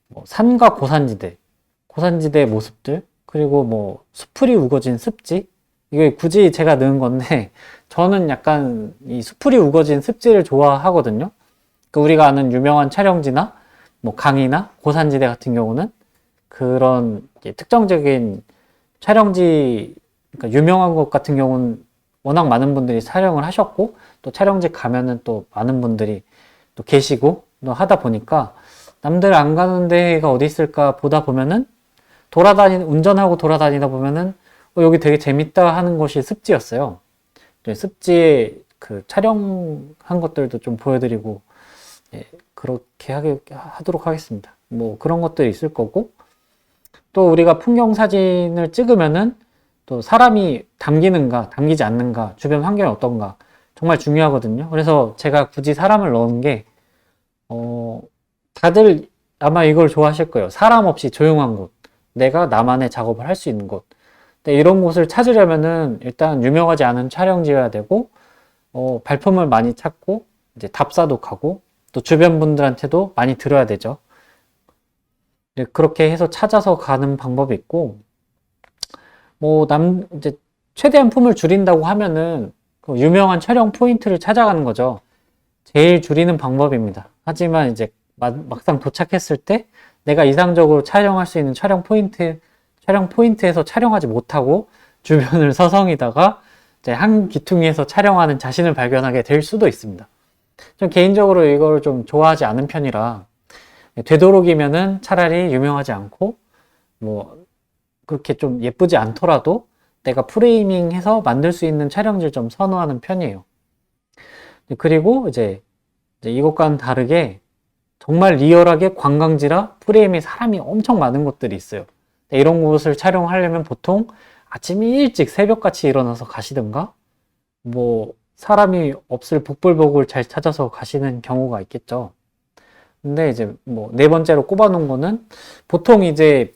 뭐 산과 고산지대의 모습들, 그리고 뭐 수풀이 우거진 습지, 이게 굳이 제가 넣은 건데 저는 약간 이 수풀이 우거진 습지를 좋아하거든요. 우리가 아는 유명한 촬영지나 뭐 강이나 고산지대 같은 경우는 그런 특정적인 촬영지, 그러니까 유명한 곳 같은 경우는 워낙 많은 분들이 촬영을 하셨고, 또 촬영지 가면은 또 많은 분들이 또 계시고, 또 하다 보니까 남들 안 가는 데가 어디 있을까 보다 보면은 운전하고 돌아다니다 보면은 여기 되게 재밌다 하는 곳이 습지였어요. 습지에 그 촬영한 것들도 좀 보여드리고, 예, 그렇게 하도록 하겠습니다. 뭐 그런 것들이 있을 거고, 또 우리가 풍경 사진을 찍으면은 또 사람이 담기는가, 담기지 않는가, 주변 환경이 어떤가 정말 중요하거든요. 그래서 제가 굳이 사람을 넣은 게, 다들 아마 이걸 좋아하실 거예요. 사람 없이 조용한 곳, 내가 나만의 작업을 할 수 있는 곳. 근데 이런 곳을 찾으려면은 일단 유명하지 않은 촬영지여야 되고, 발품을 많이 찾고, 이제 답사도 가고, 또 주변 분들한테도 많이 들어야 되죠. 네, 그렇게 해서 찾아서 가는 방법이 있고, 이제 최대한 품을 줄인다고 하면은 그 유명한 촬영 포인트를 찾아가는 거죠. 제일 줄이는 방법입니다. 하지만 이제 막상 도착했을 때 내가 이상적으로 촬영할 수 있는 촬영 포인트에서 촬영하지 못하고 주변을 서성이다가 이제 한 기퉁이에서 촬영하는 자신을 발견하게 될 수도 있습니다. 좀 개인적으로 이걸 좀 좋아하지 않은 편이라 되도록이면은 차라리 유명하지 않고 뭐 그렇게 좀 예쁘지 않더라도 내가 프레이밍해서 만들 수 있는 촬영지를 좀 선호하는 편이에요. 그리고 이제 이것과는 다르게 정말 리얼하게 관광지라 프레임에 사람이 엄청 많은 곳들이 있어요. 이런 곳을 촬영하려면 보통 아침 일찍 새벽같이 일어나서 가시든가 뭐 사람이 없을 복불복을 잘 찾아서 가시는 경우가 있겠죠. 근데 이제 뭐 네 번째로 꼽아놓은 거는 보통 이제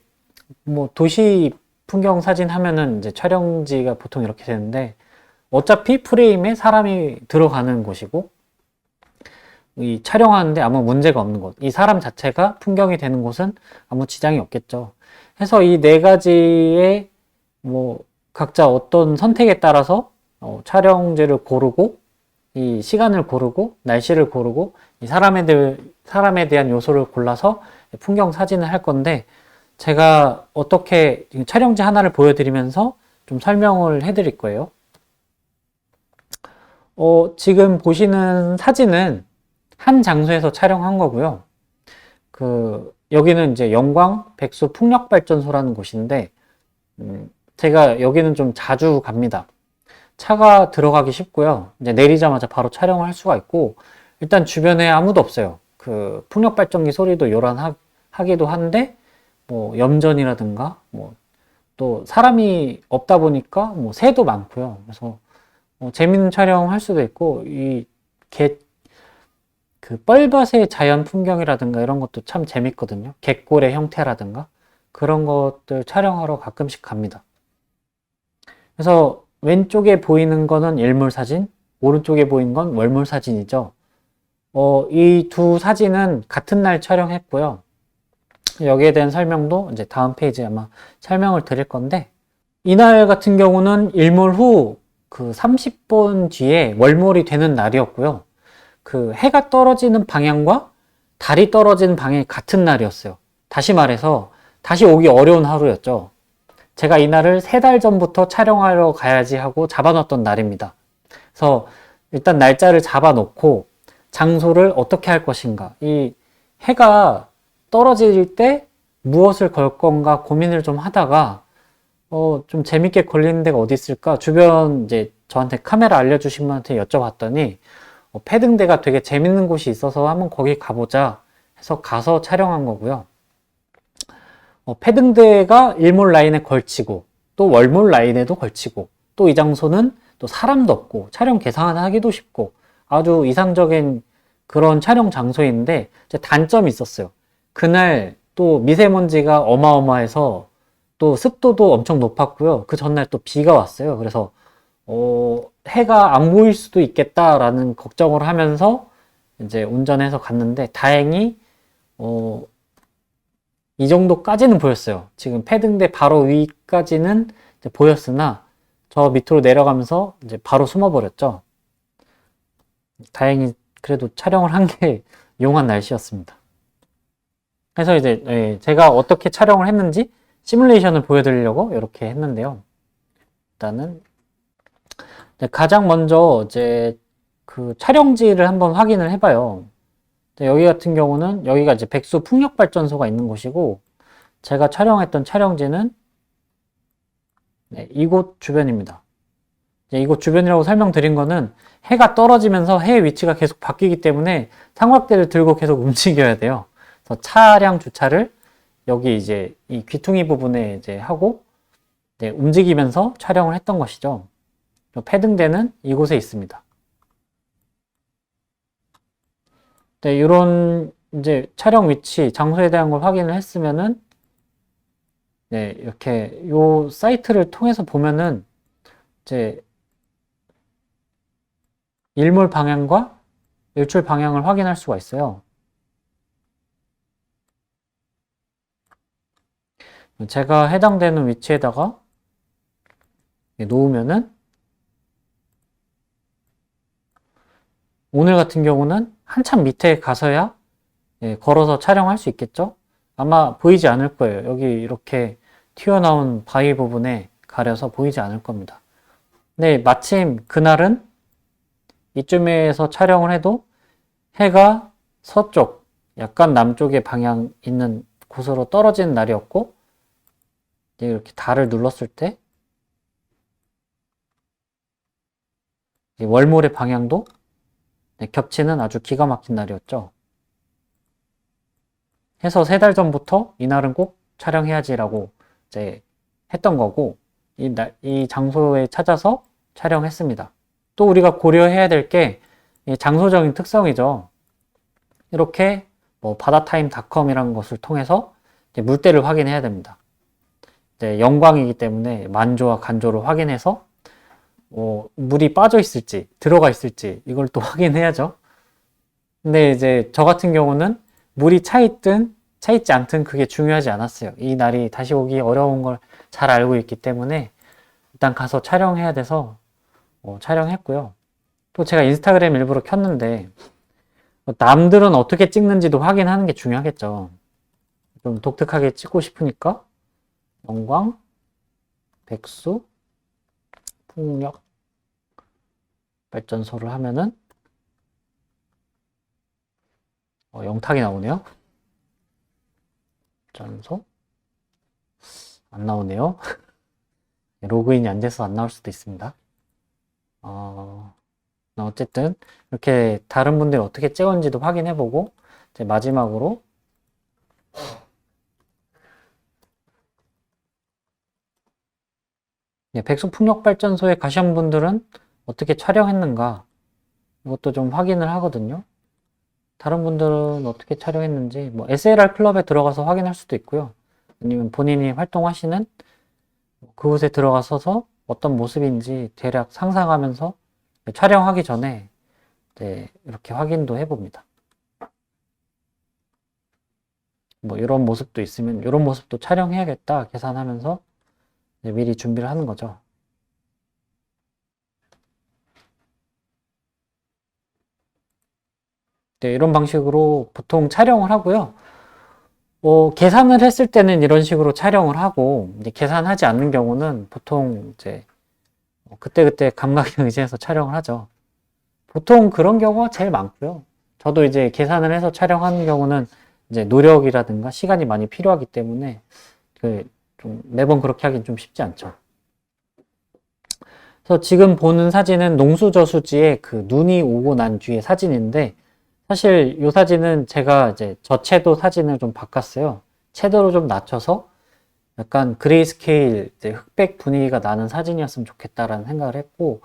뭐 도시 풍경 사진 하면은 이제 촬영지가 보통 이렇게 되는데 어차피 프레임에 사람이 들어가는 곳이고 이 촬영하는데 아무 문제가 없는 곳, 이 사람 자체가 풍경이 되는 곳은 아무 지장이 없겠죠. 해서 이 네 가지의 뭐 각자 어떤 선택에 따라서 촬영지를 고르고 이 시간을 고르고 날씨를 고르고 이 사람에 대한 요소를 골라서 풍경 사진을 할 건데 제가 어떻게 촬영지 하나를 보여드리면서 좀 설명을 해드릴 거예요. 지금 보시는 사진은 한 장소에서 촬영한 거고요. 여기는 이제 영광 백수 풍력발전소라는 곳인데, 제가 여기는 좀 자주 갑니다. 차가 들어가기 쉽고요. 이제 내리자마자 바로 촬영을 할 수가 있고, 일단 주변에 아무도 없어요. 그 풍력발전기 소리도 요란하기도 한데, 뭐 염전이라든가, 뭐 또 사람이 없다 보니까 뭐 새도 많고요. 그래서 재밌는 촬영 할 수도 있고, 그 뻘밭의 자연 풍경이라든가 이런 것도 참 재밌거든요. 갯골의 형태라든가 그런 것들 촬영하러 가끔씩 갑니다. 그래서 왼쪽에 보이는 거는 일몰 사진, 오른쪽에 보이는 건 월몰 사진이죠. 이 두 사진은 같은 날 촬영했고요. 여기에 대한 설명도 이제 다음 페이지에 아마 설명을 드릴 건데, 이날 같은 경우는 일몰 후 그 30분 뒤에 월몰이 되는 날이었고요. 그 해가 떨어지는 방향과 달이 떨어지는 방향이 같은 날이었어요. 다시 말해서 다시 오기 어려운 하루였죠. 제가 이날을 3달 전부터 촬영하러 가야지 하고 잡아놨던 날입니다. 그래서 일단 날짜를 잡아놓고 장소를 어떻게 할 것인가, 이 해가 떨어질 때 무엇을 걸 건가 고민을 좀 하다가 좀 재밌게 걸리는 데가 어디 있을까 주변 이제 저한테 카메라 알려주신 분한테 여쭤봤더니 패등대가 되게 재밌는 곳이 있어서 한번 거기 가보자 해서 가서 촬영한 거고요. 패등대가 일몰 라인에 걸치고 또 월몰 라인에도 걸치고 또 이 장소는 또 사람도 없고 촬영 계산하기도 쉽고 아주 이상적인 그런 촬영 장소인데 단점이 있었어요. 그날 또 미세먼지가 어마어마해서 또 습도도 엄청 높았고요. 그 전날 또 비가 왔어요. 그래서 해가 안 보일 수도 있겠다라는 걱정을 하면서 이제 운전해서 갔는데 다행히 이 정도까지는 보였어요. 지금 패등대 바로 위까지는 이제 보였으나 저 밑으로 내려가면서 이제 바로 숨어버렸죠. 다행히 그래도 촬영을 한 게 용한 날씨였습니다. 그래서 이제 제가 어떻게 촬영을 했는지 시뮬레이션을 보여드리려고 이렇게 했는데요. 일단은 가장 먼저 이제 그 촬영지를 한번 확인을 해봐요. 여기 같은 경우는 여기가 이제 백수 풍력발전소가 있는 곳이고, 제가 촬영했던 촬영지는 이곳 주변입니다. 이곳 주변이라고 설명드린 거는 해가 떨어지면서 해의 위치가 계속 바뀌기 때문에 삼각대를 들고 계속 움직여야 돼요. 그래서 차량 주차를 여기 이제 이 귀퉁이 부분에 이제 하고 움직이면서 촬영을 했던 것이죠. 패등대는 이곳에 있습니다. 이런 이제 촬영 위치, 장소에 대한 걸 확인을 했으면은 이렇게 요 사이트를 통해서 보면은 이제 일몰 방향과 일출 방향을 확인할 수가 있어요. 제가 해당되는 위치에다가 놓으면은 오늘 같은 경우는 한참 밑에 가서야 걸어서 촬영할 수 있겠죠? 아마 보이지 않을 거예요. 여기 이렇게 튀어나온 바위 부분에 가려서 보이지 않을 겁니다. 네, 마침 그날은 이쯤에서 촬영을 해도 해가 서쪽, 약간 남쪽의 방향 있는 곳으로 떨어지는 날이었고, 이렇게 달을 눌렀을 때 월몰의 방향도 겹치는 아주 기가 막힌 날이었죠. 해서 3달 전부터 이날은 꼭 촬영해야지라고 이제 했던 거고, 이 장소에 찾아서 촬영했습니다. 또 우리가 고려해야 될 게 장소적인 특성이죠. 이렇게 뭐 바다타임닷컴이라는 것을 통해서 물때를 확인해야 됩니다. 영광이기 때문에 만조와 간조를 확인해서 물이 빠져 있을지 들어가 있을지 이걸 또 확인해야죠. 근데 이제 저 같은 경우는 물이 차 있든 차 있지 않든 그게 중요하지 않았어요. 이 날이 다시 오기 어려운 걸 잘 알고 있기 때문에 일단 가서 촬영해야 돼서 촬영했고요. 또 제가 인스타그램 일부러 켰는데 남들은 어떻게 찍는지도 확인하는 게 중요하겠죠. 좀 독특하게 찍고 싶으니까 영광, 백수, 풍력 발전소를 하면은 영탁이 나오네요. 발전소 안 나오네요. 로그인이 안 돼서 안 나올 수도 있습니다. 어쨌든 이렇게 다른 분들이 어떻게 찍었는지도 확인해보고 이제 마지막으로 백수풍력발전소에 가신 분들은 어떻게 촬영했는가 이것도 좀 확인을 하거든요. 다른 분들은 어떻게 촬영했는지 뭐 SLR 클럽에 들어가서 확인할 수도 있고요. 아니면 본인이 활동하시는 그곳에 들어가서서 어떤 모습인지 대략 상상하면서 촬영하기 전에 이렇게 확인도 해봅니다. 뭐 이런 모습도 있으면 이런 모습도 촬영해야겠다 계산하면서 미리 준비를 하는 거죠. 이런 방식으로 보통 촬영을 하고요. 계산을 했을 때는 이런 식으로 촬영을 하고 이제 계산하지 않는 경우는 보통 이제 그때그때 감각에 의지해서 촬영을 하죠. 보통 그런 경우가 제일 많고요. 저도 이제 계산을 해서 촬영하는 경우는 이제 노력이라든가 시간이 많이 필요하기 때문에 좀 매번 그렇게 하긴 좀 쉽지 않죠. 그래서 지금 보는 사진은 농수저수지에 그 눈이 오고 난 뒤의 사진인데 사실 이 사진은 제가 이제 저채도 사진을 좀 바꿨어요. 채도를 좀 낮춰서 약간 그레이스케일 이제 흑백 분위기가 나는 사진이었으면 좋겠다라는 생각을 했고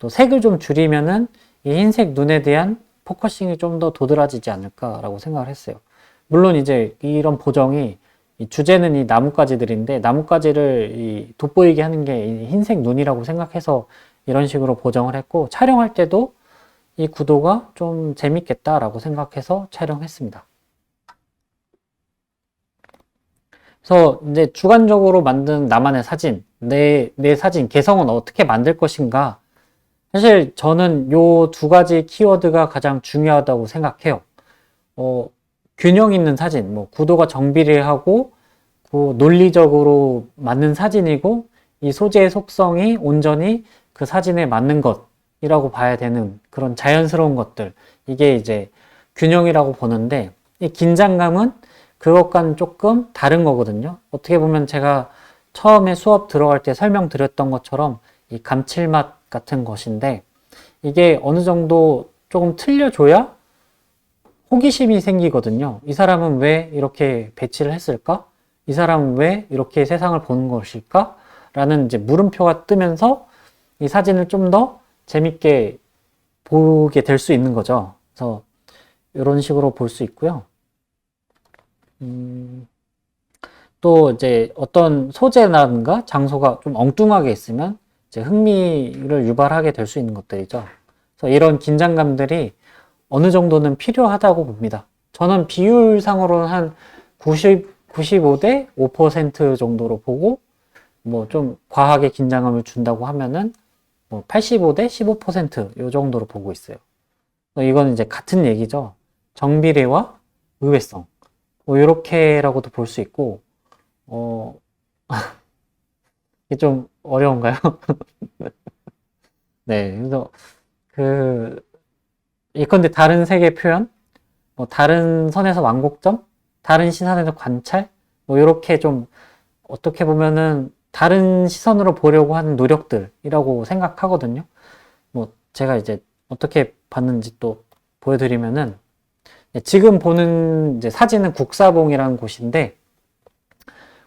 또 색을 좀 줄이면은 이 흰색 눈에 대한 포커싱이 좀 더 도드라지지 않을까라고 생각을 했어요. 물론 이제 이런 보정이 이 주제는 이 나뭇가지들인데 나뭇가지를 돋보이게 하는 게 이 흰색 눈이라고 생각해서 이런 식으로 보정을 했고 촬영할 때도 이 구도가 좀 재밌겠다라고 생각해서 촬영했습니다. 그래서 이제 주관적으로 만든 나만의 사진, 내 사진 개성은 어떻게 만들 것인가? 사실 저는 요 2가지 키워드가 가장 중요하다고 생각해요. 균형 있는 사진, 뭐 구도가 정비례하고 논리적으로 맞는 사진이고 이 소재의 속성이 온전히 그 사진에 맞는 것이라고 봐야 되는 그런 자연스러운 것들, 이게 이제 균형이라고 보는데, 이 긴장감은 그것과는 조금 다른 거거든요. 어떻게 보면 제가 처음에 수업 들어갈 때 설명드렸던 것처럼 이 감칠맛 같은 것인데, 이게 어느 정도 조금 틀려줘야 호기심이 생기거든요. 이 사람은 왜 이렇게 배치를 했을까? 이 사람은 왜 이렇게 세상을 보는 것일까? 라는 이제 물음표가 뜨면서 이 사진을 좀 더 재밌게 보게 될 수 있는 거죠. 그래서 이런 식으로 볼 수 있고요. 또 이제 어떤 소재라든가 장소가 좀 엉뚱하게 있으면 이제 흥미를 유발하게 될 수 있는 것들이죠. 그래서 이런 긴장감들이 어느 정도는 필요하다고 봅니다. 저는 비율상으로는 한 95대 5% 정도로 보고, 뭐 좀 과하게 긴장감을 준다고 하면은 뭐 85대 15%요 정도로 보고 있어요. 이건 이제 같은 얘기죠. 정비례와 의외성. 뭐 이렇게라고도 볼 수 있고, 어, 이게 좀 어려운가요? 네, 그래서 그 예컨대 다른 세계 표현, 뭐 다른 선에서 완곡점, 다른 시선에서 관찰, 뭐 이렇게 좀 어떻게 보면은 다른 시선으로 보려고 하는 노력들이라고 생각하거든요. 뭐 제가 이제 어떻게 봤는지 또 보여드리면은, 지금 보는 이제 사진은 국사봉이라는 곳인데,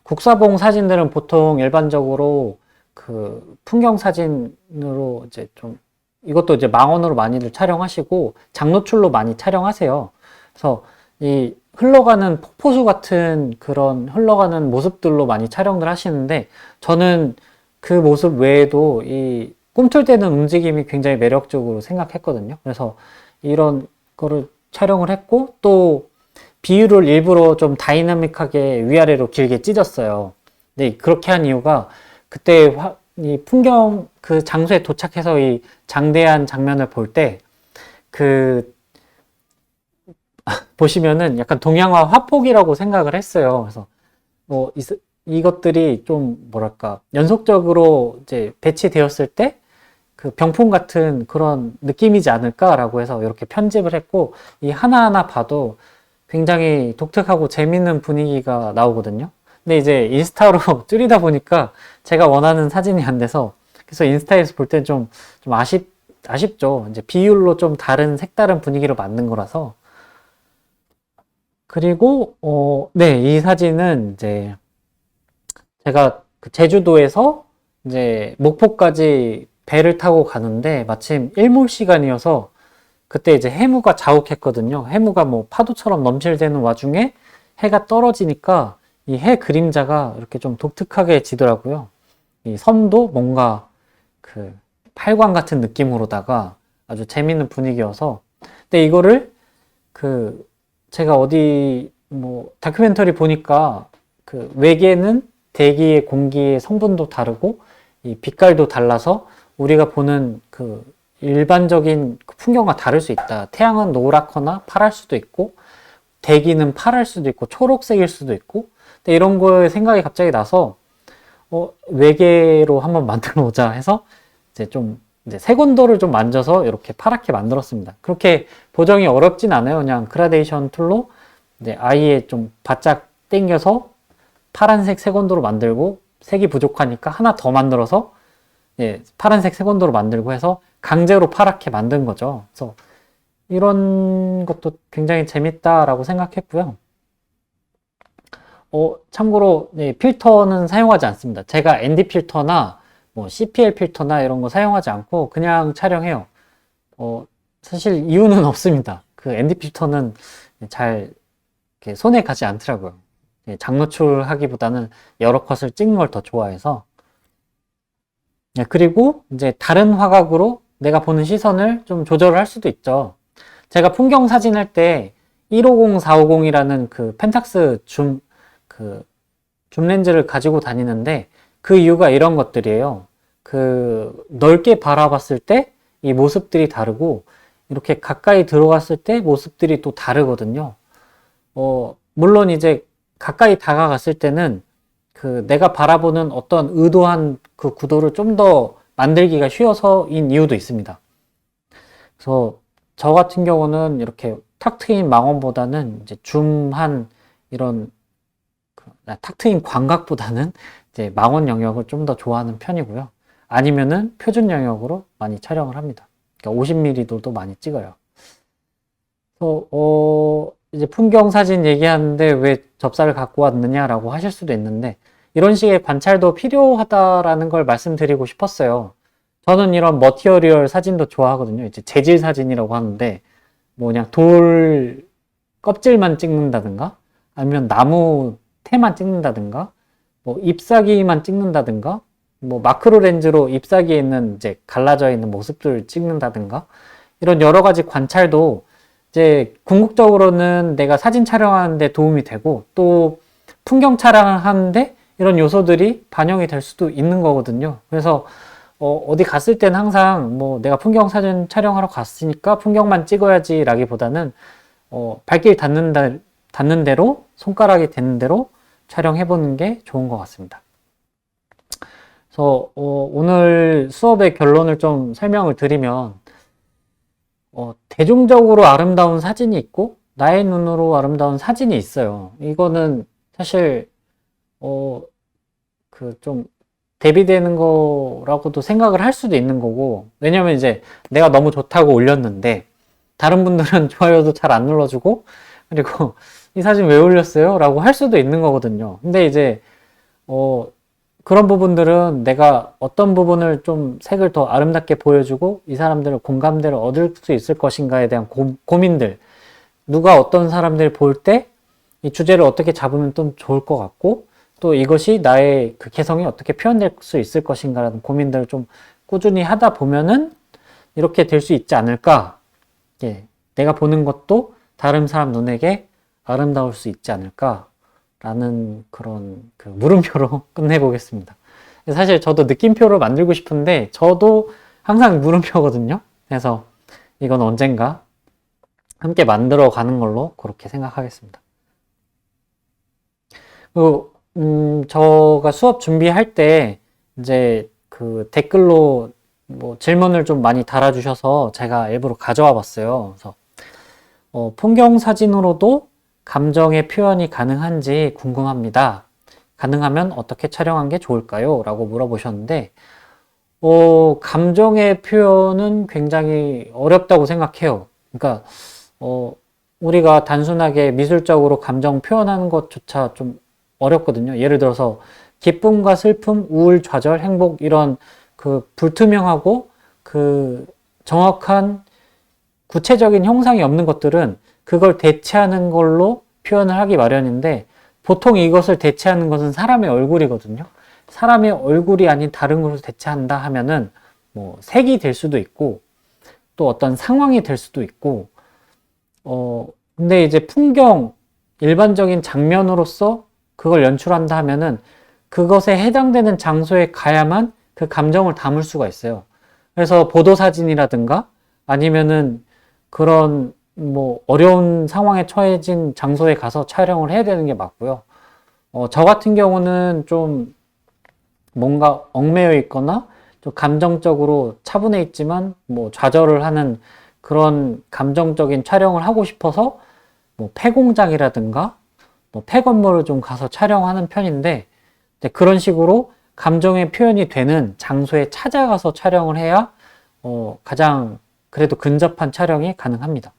국사봉 사진들은 보통 일반적으로 그 풍경 사진으로 이제 좀, 이것도 이제 망원으로 많이들 촬영하시고 장노출로 많이 촬영하세요. 그래서 이 흘러가는 폭포수 같은 그런 흘러가는 모습들로 많이 촬영을 하시는데, 저는 그 모습 외에도 이 꿈틀대는 움직임이 굉장히 매력적으로 생각했거든요. 그래서 이런 거를 촬영을 했고, 또 비율을 일부러 좀 다이나믹하게 위아래로 길게 찢었어요. 근데 그렇게 한 이유가, 그때 이 풍경 그 장소에 도착해서 이 장대한 장면을 볼 때, 그 보시면은 약간 동양화 화폭이라고 생각을 했어요. 그래서 뭐 이것들이 좀 뭐랄까 연속적으로 이제 배치되었을 때 그 병풍 같은 그런 느낌이지 않을까라고 해서 이렇게 편집을 했고, 이 하나하나 봐도 굉장히 독특하고 재밌는 분위기가 나오거든요. 근데 이제 인스타로 줄이다 보니까 제가 원하는 사진이 안 돼서, 그래서 인스타에서 볼 땐 좀 아쉽죠. 이제 비율로 좀 다른 색다른 분위기로 만든 거라서. 그리고 네, 이 사진은 이제 제가 그 제주도에서 이제 목포까지 배를 타고 가는데 마침 일몰 시간이어서, 그때 이제 해무가 자욱했거든요. 해무가 뭐 파도처럼 넘실대는 와중에 해가 떨어지니까 이 해 그림자가 이렇게 좀 독특하게 지더라고요. 이 섬도 뭔가 그 팔광 같은 느낌으로다가 아주 재밌는 분위기여서. 근데 이거를 그 제가 어디 뭐 다큐멘터리 보니까 그 외계는 대기의 공기의 성분도 다르고 이 빛깔도 달라서 우리가 보는 그 일반적인 풍경과 다를 수 있다. 태양은 노랗거나 파랄 수도 있고, 대기는 파랄 수도 있고, 초록색일 수도 있고. 근데 이런 거에 생각이 갑자기 나서 외계로 한번 만들어 보자 해서 이제 좀 이제 색온도를 좀 만져서 이렇게 파랗게 만들었습니다. 그렇게 보정이 어렵진 않아요. 그냥 그라데이션 툴로 이제 아예 좀 바짝 당겨서 파란색 색온도로 만들고, 색이 부족하니까 하나 더 만들어서 파란색 색온도로 만들고 해서 강제로 파랗게 만든 거죠. 그래서 이런 것도 굉장히 재밌다라고 생각했고요. 참고로 필터는 사용하지 않습니다. 제가 ND 필터나 뭐 CPL 필터나 이런 거 사용하지 않고 그냥 촬영해요. 사실 이유는 없습니다. 그 ND 필터는 잘 이렇게 손에 가지 않더라고요. 장노출 하기보다는 여러 컷을 찍는 걸 더 좋아해서. 그리고 이제 다른 화각으로 내가 보는 시선을 좀 조절을 할 수도 있죠. 제가 풍경 사진 할 때 150, 450이라는 그 펜탁스 줌 렌즈를 가지고 다니는데, 그 이유가 이런 것들이에요. 그 넓게 바라봤을 때 이 모습들이 다르고, 이렇게 가까이 들어갔을 때 모습들이 또 다르거든요. 물론 이제 가까이 다가갔을 때는 내가 바라보는 어떤 의도한 그 구도를 좀 더 만들기가 쉬워서인 이유도 있습니다. 그래서 저 같은 경우는 이렇게 탁 트인 망원보다는 이제 줌한 이런 탁 트인 광각보다는 이제 망원 영역을 좀 더 좋아하는 편이고요. 아니면은 표준 영역으로 많이 촬영을 합니다. 그러니까 50mm도 많이 찍어요. 이제 풍경 사진 얘기하는데 왜 접사를 갖고 왔느냐라고 하실 수도 있는데, 이런 식의 관찰도 필요하다라는 걸 말씀드리고 싶었어요. 저는 이런 머티리얼 사진도 좋아하거든요. 이제 재질 사진이라고 하는데, 뭐 그냥 돌 껍질만 찍는다든가, 아니면 나무 태만 찍는다든가, 뭐 잎사귀만 찍는다든가, 뭐 마크로 렌즈로 잎사귀에 있는 이제 갈라져 있는 모습들을 찍는다든가, 이런 여러 가지 관찰도 이제 궁극적으로는 내가 사진 촬영하는데 도움이 되고, 또 풍경 촬영을 하는데 이런 요소들이 반영이 될 수도 있는 거거든요. 그래서 어디 갔을 땐 항상 뭐 내가 풍경 사진 촬영하러 갔으니까 풍경만 찍어야지 라기보다는 발길 닿는 대로, 손가락이 닿는 대로 촬영해보는 게 좋은 것 같습니다. 그래서 오늘 수업의 결론을 좀 설명을 드리면, 대중적으로 아름다운 사진이 있고 나의 눈으로 아름다운 사진이 있어요. 이거는 사실 좀 대비되는 거라고도 생각을 할 수도 있는 거고, 왜냐면 이제 내가 너무 좋다고 올렸는데 다른 분들은 좋아요도 잘 안 눌러주고, 그리고 이 사진 왜 올렸어요? 라고 할 수도 있는 거거든요. 근데 이제 그런 부분들은 내가 어떤 부분을 좀 색을 더 아름답게 보여주고 이 사람들의 공감대를 얻을 수 있을 것인가에 대한 고민들, 누가 어떤 사람들을 볼 때 이 주제를 어떻게 잡으면 좀 좋을 것 같고, 또 이것이 나의 그 개성이 어떻게 표현될 수 있을 것인가라는 고민들을 좀 꾸준히 하다 보면은 이렇게 될 수 있지 않을까. 예, 내가 보는 것도 다른 사람 눈에게 아름다울 수 있지 않을까 라는 그런 물음표로 끝내보겠습니다. 사실 저도 느낌표를 만들고 싶은데 저도 항상 물음표거든요. 그래서 이건 언젠가 함께 만들어 가는 걸로 그렇게 생각하겠습니다. 저가 수업 준비할 때 이제 댓글로 뭐 질문을 좀 많이 달아주셔서 제가 일부러 가져와 봤어요. 그래서 풍경 사진으로도 감정의 표현이 가능한지 궁금합니다. 가능하면 어떻게 촬영한 게 좋을까요? 라고 물어보셨는데, 감정의 표현은 굉장히 어렵다고 생각해요. 그러니까, 우리가 단순하게 미술적으로 감정 표현하는 것조차 좀 어렵거든요. 예를 들어서, 기쁨과 슬픔, 우울, 좌절, 행복, 이런 불투명하고 정확한 구체적인 형상이 없는 것들은 그걸 대체하는 걸로 표현을 하기 마련인데, 보통 이것을 대체하는 것은 사람의 얼굴이거든요. 사람의 얼굴이 아닌 다른 것을 대체한다 하면은 뭐 색이 될 수도 있고 또 어떤 상황이 될 수도 있고, 근데 이제 풍경, 일반적인 장면으로서 그걸 연출한다 하면은 그것에 해당되는 장소에 가야만 그 감정을 담을 수가 있어요. 그래서 보도사진이라든가 아니면은 그런 뭐 어려운 상황에 처해진 장소에 가서 촬영을 해야 되는 게 맞고요. 저 같은 경우는 좀 뭔가 얽매여 있거나 좀 감정적으로 차분해 있지만 뭐 좌절을 하는 그런 감정적인 촬영을 하고 싶어서 뭐 폐공장이라든가 뭐 폐건물을 좀 가서 촬영하는 편인데, 그런 식으로 감정의 표현이 되는 장소에 찾아가서 촬영을 해야 가장 그래도 근접한 촬영이 가능합니다.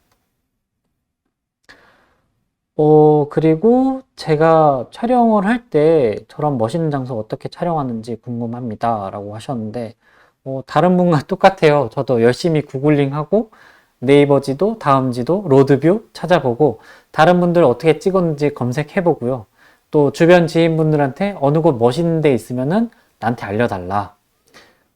그리고 제가 촬영을 할 때 저런 멋있는 장소 어떻게 촬영하는지 궁금합니다 라고 하셨는데, 다른 분과 똑같아요. 저도 열심히 구글링하고 네이버지도, 다음지도, 로드뷰 찾아보고 다른 분들 어떻게 찍었는지 검색해보고요. 또 주변 지인분들한테 어느 곳 멋있는 데 있으면은 나한테 알려달라.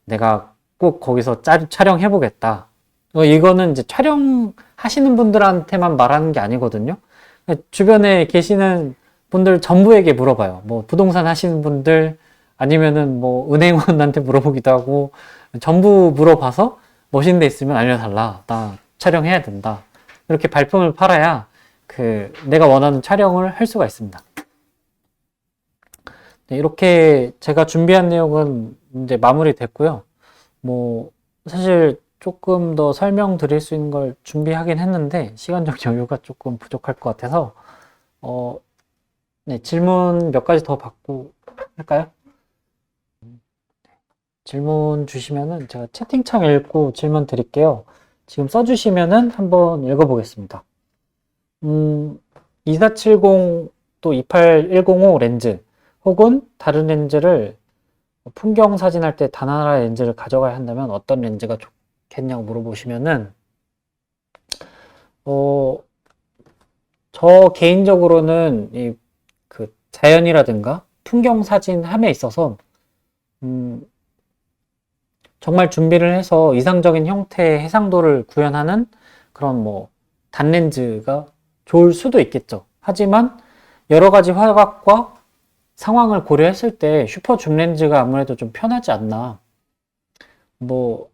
내가 꼭 거기서 촬영해보겠다. 이거는 이제 촬영하시는 분들한테만 말하는 게 아니거든요. 주변에 계시는 분들 전부에게 물어봐요. 뭐 부동산 하시는 분들 아니면은 뭐 은행원한테 물어보기도 하고, 전부 물어봐서 멋있는 데 있으면 알려달라. 나 촬영해야 된다. 이렇게 발품을 팔아야 내가 원하는 촬영을 할 수가 있습니다. 네, 이렇게 제가 준비한 내용은 이제 마무리됐고요. 뭐, 사실 조금 더 설명드릴 수 있는 걸 준비하긴 했는데, 시간적 여유가 조금 부족할 것 같아서, 어, 네, 질문 몇 가지 더 받고 할까요? 질문 주시면은 제가 채팅창 읽고 질문 드릴게요. 지금 써주시면은 한번 읽어보겠습니다. 2470 또 28105 렌즈 혹은 다른 렌즈를 풍경 사진할 때 단 하나의 렌즈를 가져가야 한다면 어떤 렌즈가 좋겠냐고 물어보시면은 어, 저 개인적으로는 이 그 자연이라든가 풍경 사진함에 있어서 음, 정말 준비를 해서 이상적인 형태의 해상도를 구현하는 그런 뭐 단렌즈가 좋을 수도 있겠죠. 하지만 여러 가지 화각과 상황을 고려했을 때 슈퍼 줌렌즈가 아무래도 좀 편하지 않나. 뭐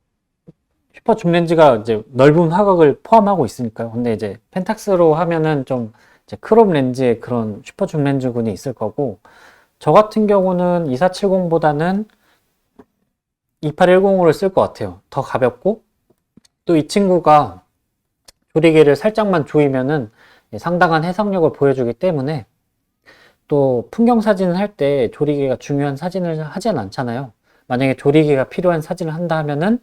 슈퍼 줌렌즈가 이제 넓은 화각을 포함하고 있으니까요. 근데 이제 펜탁스로 하면은 좀 이제 크롭 렌즈의 그런 슈퍼 줌렌즈군이 있을 거고, 저 같은 경우는 2470보다는 2810을 쓸 것 같아요. 더 가볍고, 또 이 친구가 조리개를 살짝만 조이면은 상당한 해상력을 보여주기 때문에, 또 풍경 사진을 할 때 조리개가 중요한 사진을 하진 않잖아요. 만약에 조리개가 필요한 사진을 한다 하면은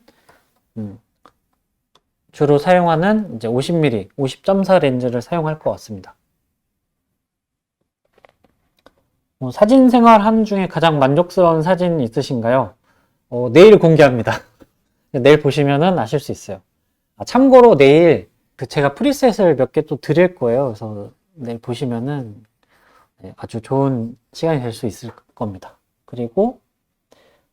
주로 사용하는 이제 50mm, 50.4 렌즈를 사용할 것 같습니다. 사진 생활 하는 중에 가장 만족스러운 사진 있으신가요? 내일 공개합니다. 내일 보시면은 아실 수 있어요. 참고로 내일 제가 프리셋을 몇 개 또 드릴 거예요. 그래서 내일 보시면은 아주 좋은 시간이 될 수 있을 겁니다. 그리고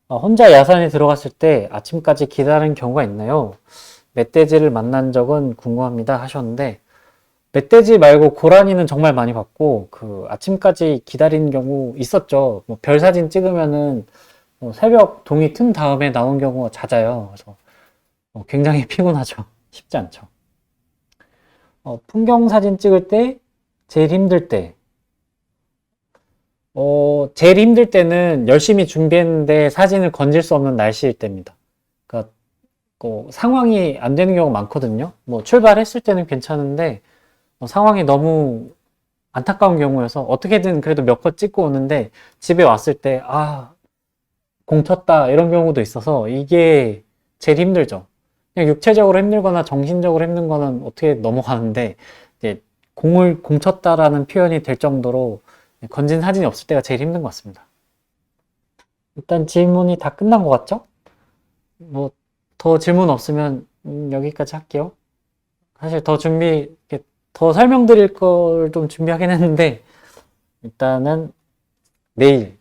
혼자 야산에 들어갔을 때 아침까지 기다린 경우가 있나요? 멧돼지를 만난 적은 궁금합니다 하셨는데, 멧돼지 말고 고라니는 정말 많이 봤고, 그 아침까지 기다리는 경우 있었죠. 별 사진 찍으면은 새벽 동이 튼 다음에 나온 경우가 잦아요. 그래서 굉장히 피곤하죠. 쉽지 않죠. 풍경 사진 찍을 때 제일 힘들 때, 제일 힘들 때는 열심히 준비했는데 사진을 건질 수 없는 날씨일 때입니다. 그러니까 상황이 안 되는 경우가 많거든요. 뭐 출발했을 때는 괜찮은데 상황이 너무 안타까운 경우여서 어떻게든 그래도 몇 컷 찍고 오는데 집에 왔을 때 공쳤다 이런 경우도 있어서 이게 제일 힘들죠. 그냥 육체적으로 힘들거나 정신적으로 힘든 거는 어떻게 넘어가는데 이제 공을 공쳤다라는 표현이 될 정도로 건진 사진이 없을 때가 제일 힘든 것 같습니다. 일단 질문이 다 끝난 것 같죠? 뭐 더 질문 없으면 여기까지 할게요. 사실 더 설명드릴 걸 좀 준비하긴 했는데 일단은 내일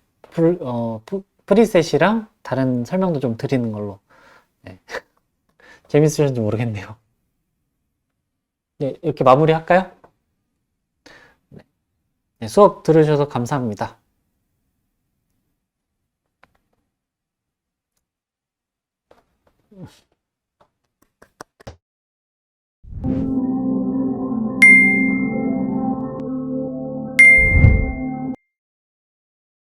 프리셋이랑 다른 설명도 좀 드리는 걸로. 네. 재밌으셨는지 모르겠네요. 네, 이렇게 마무리할까요? 네, 수업 들으셔서 감사합니다.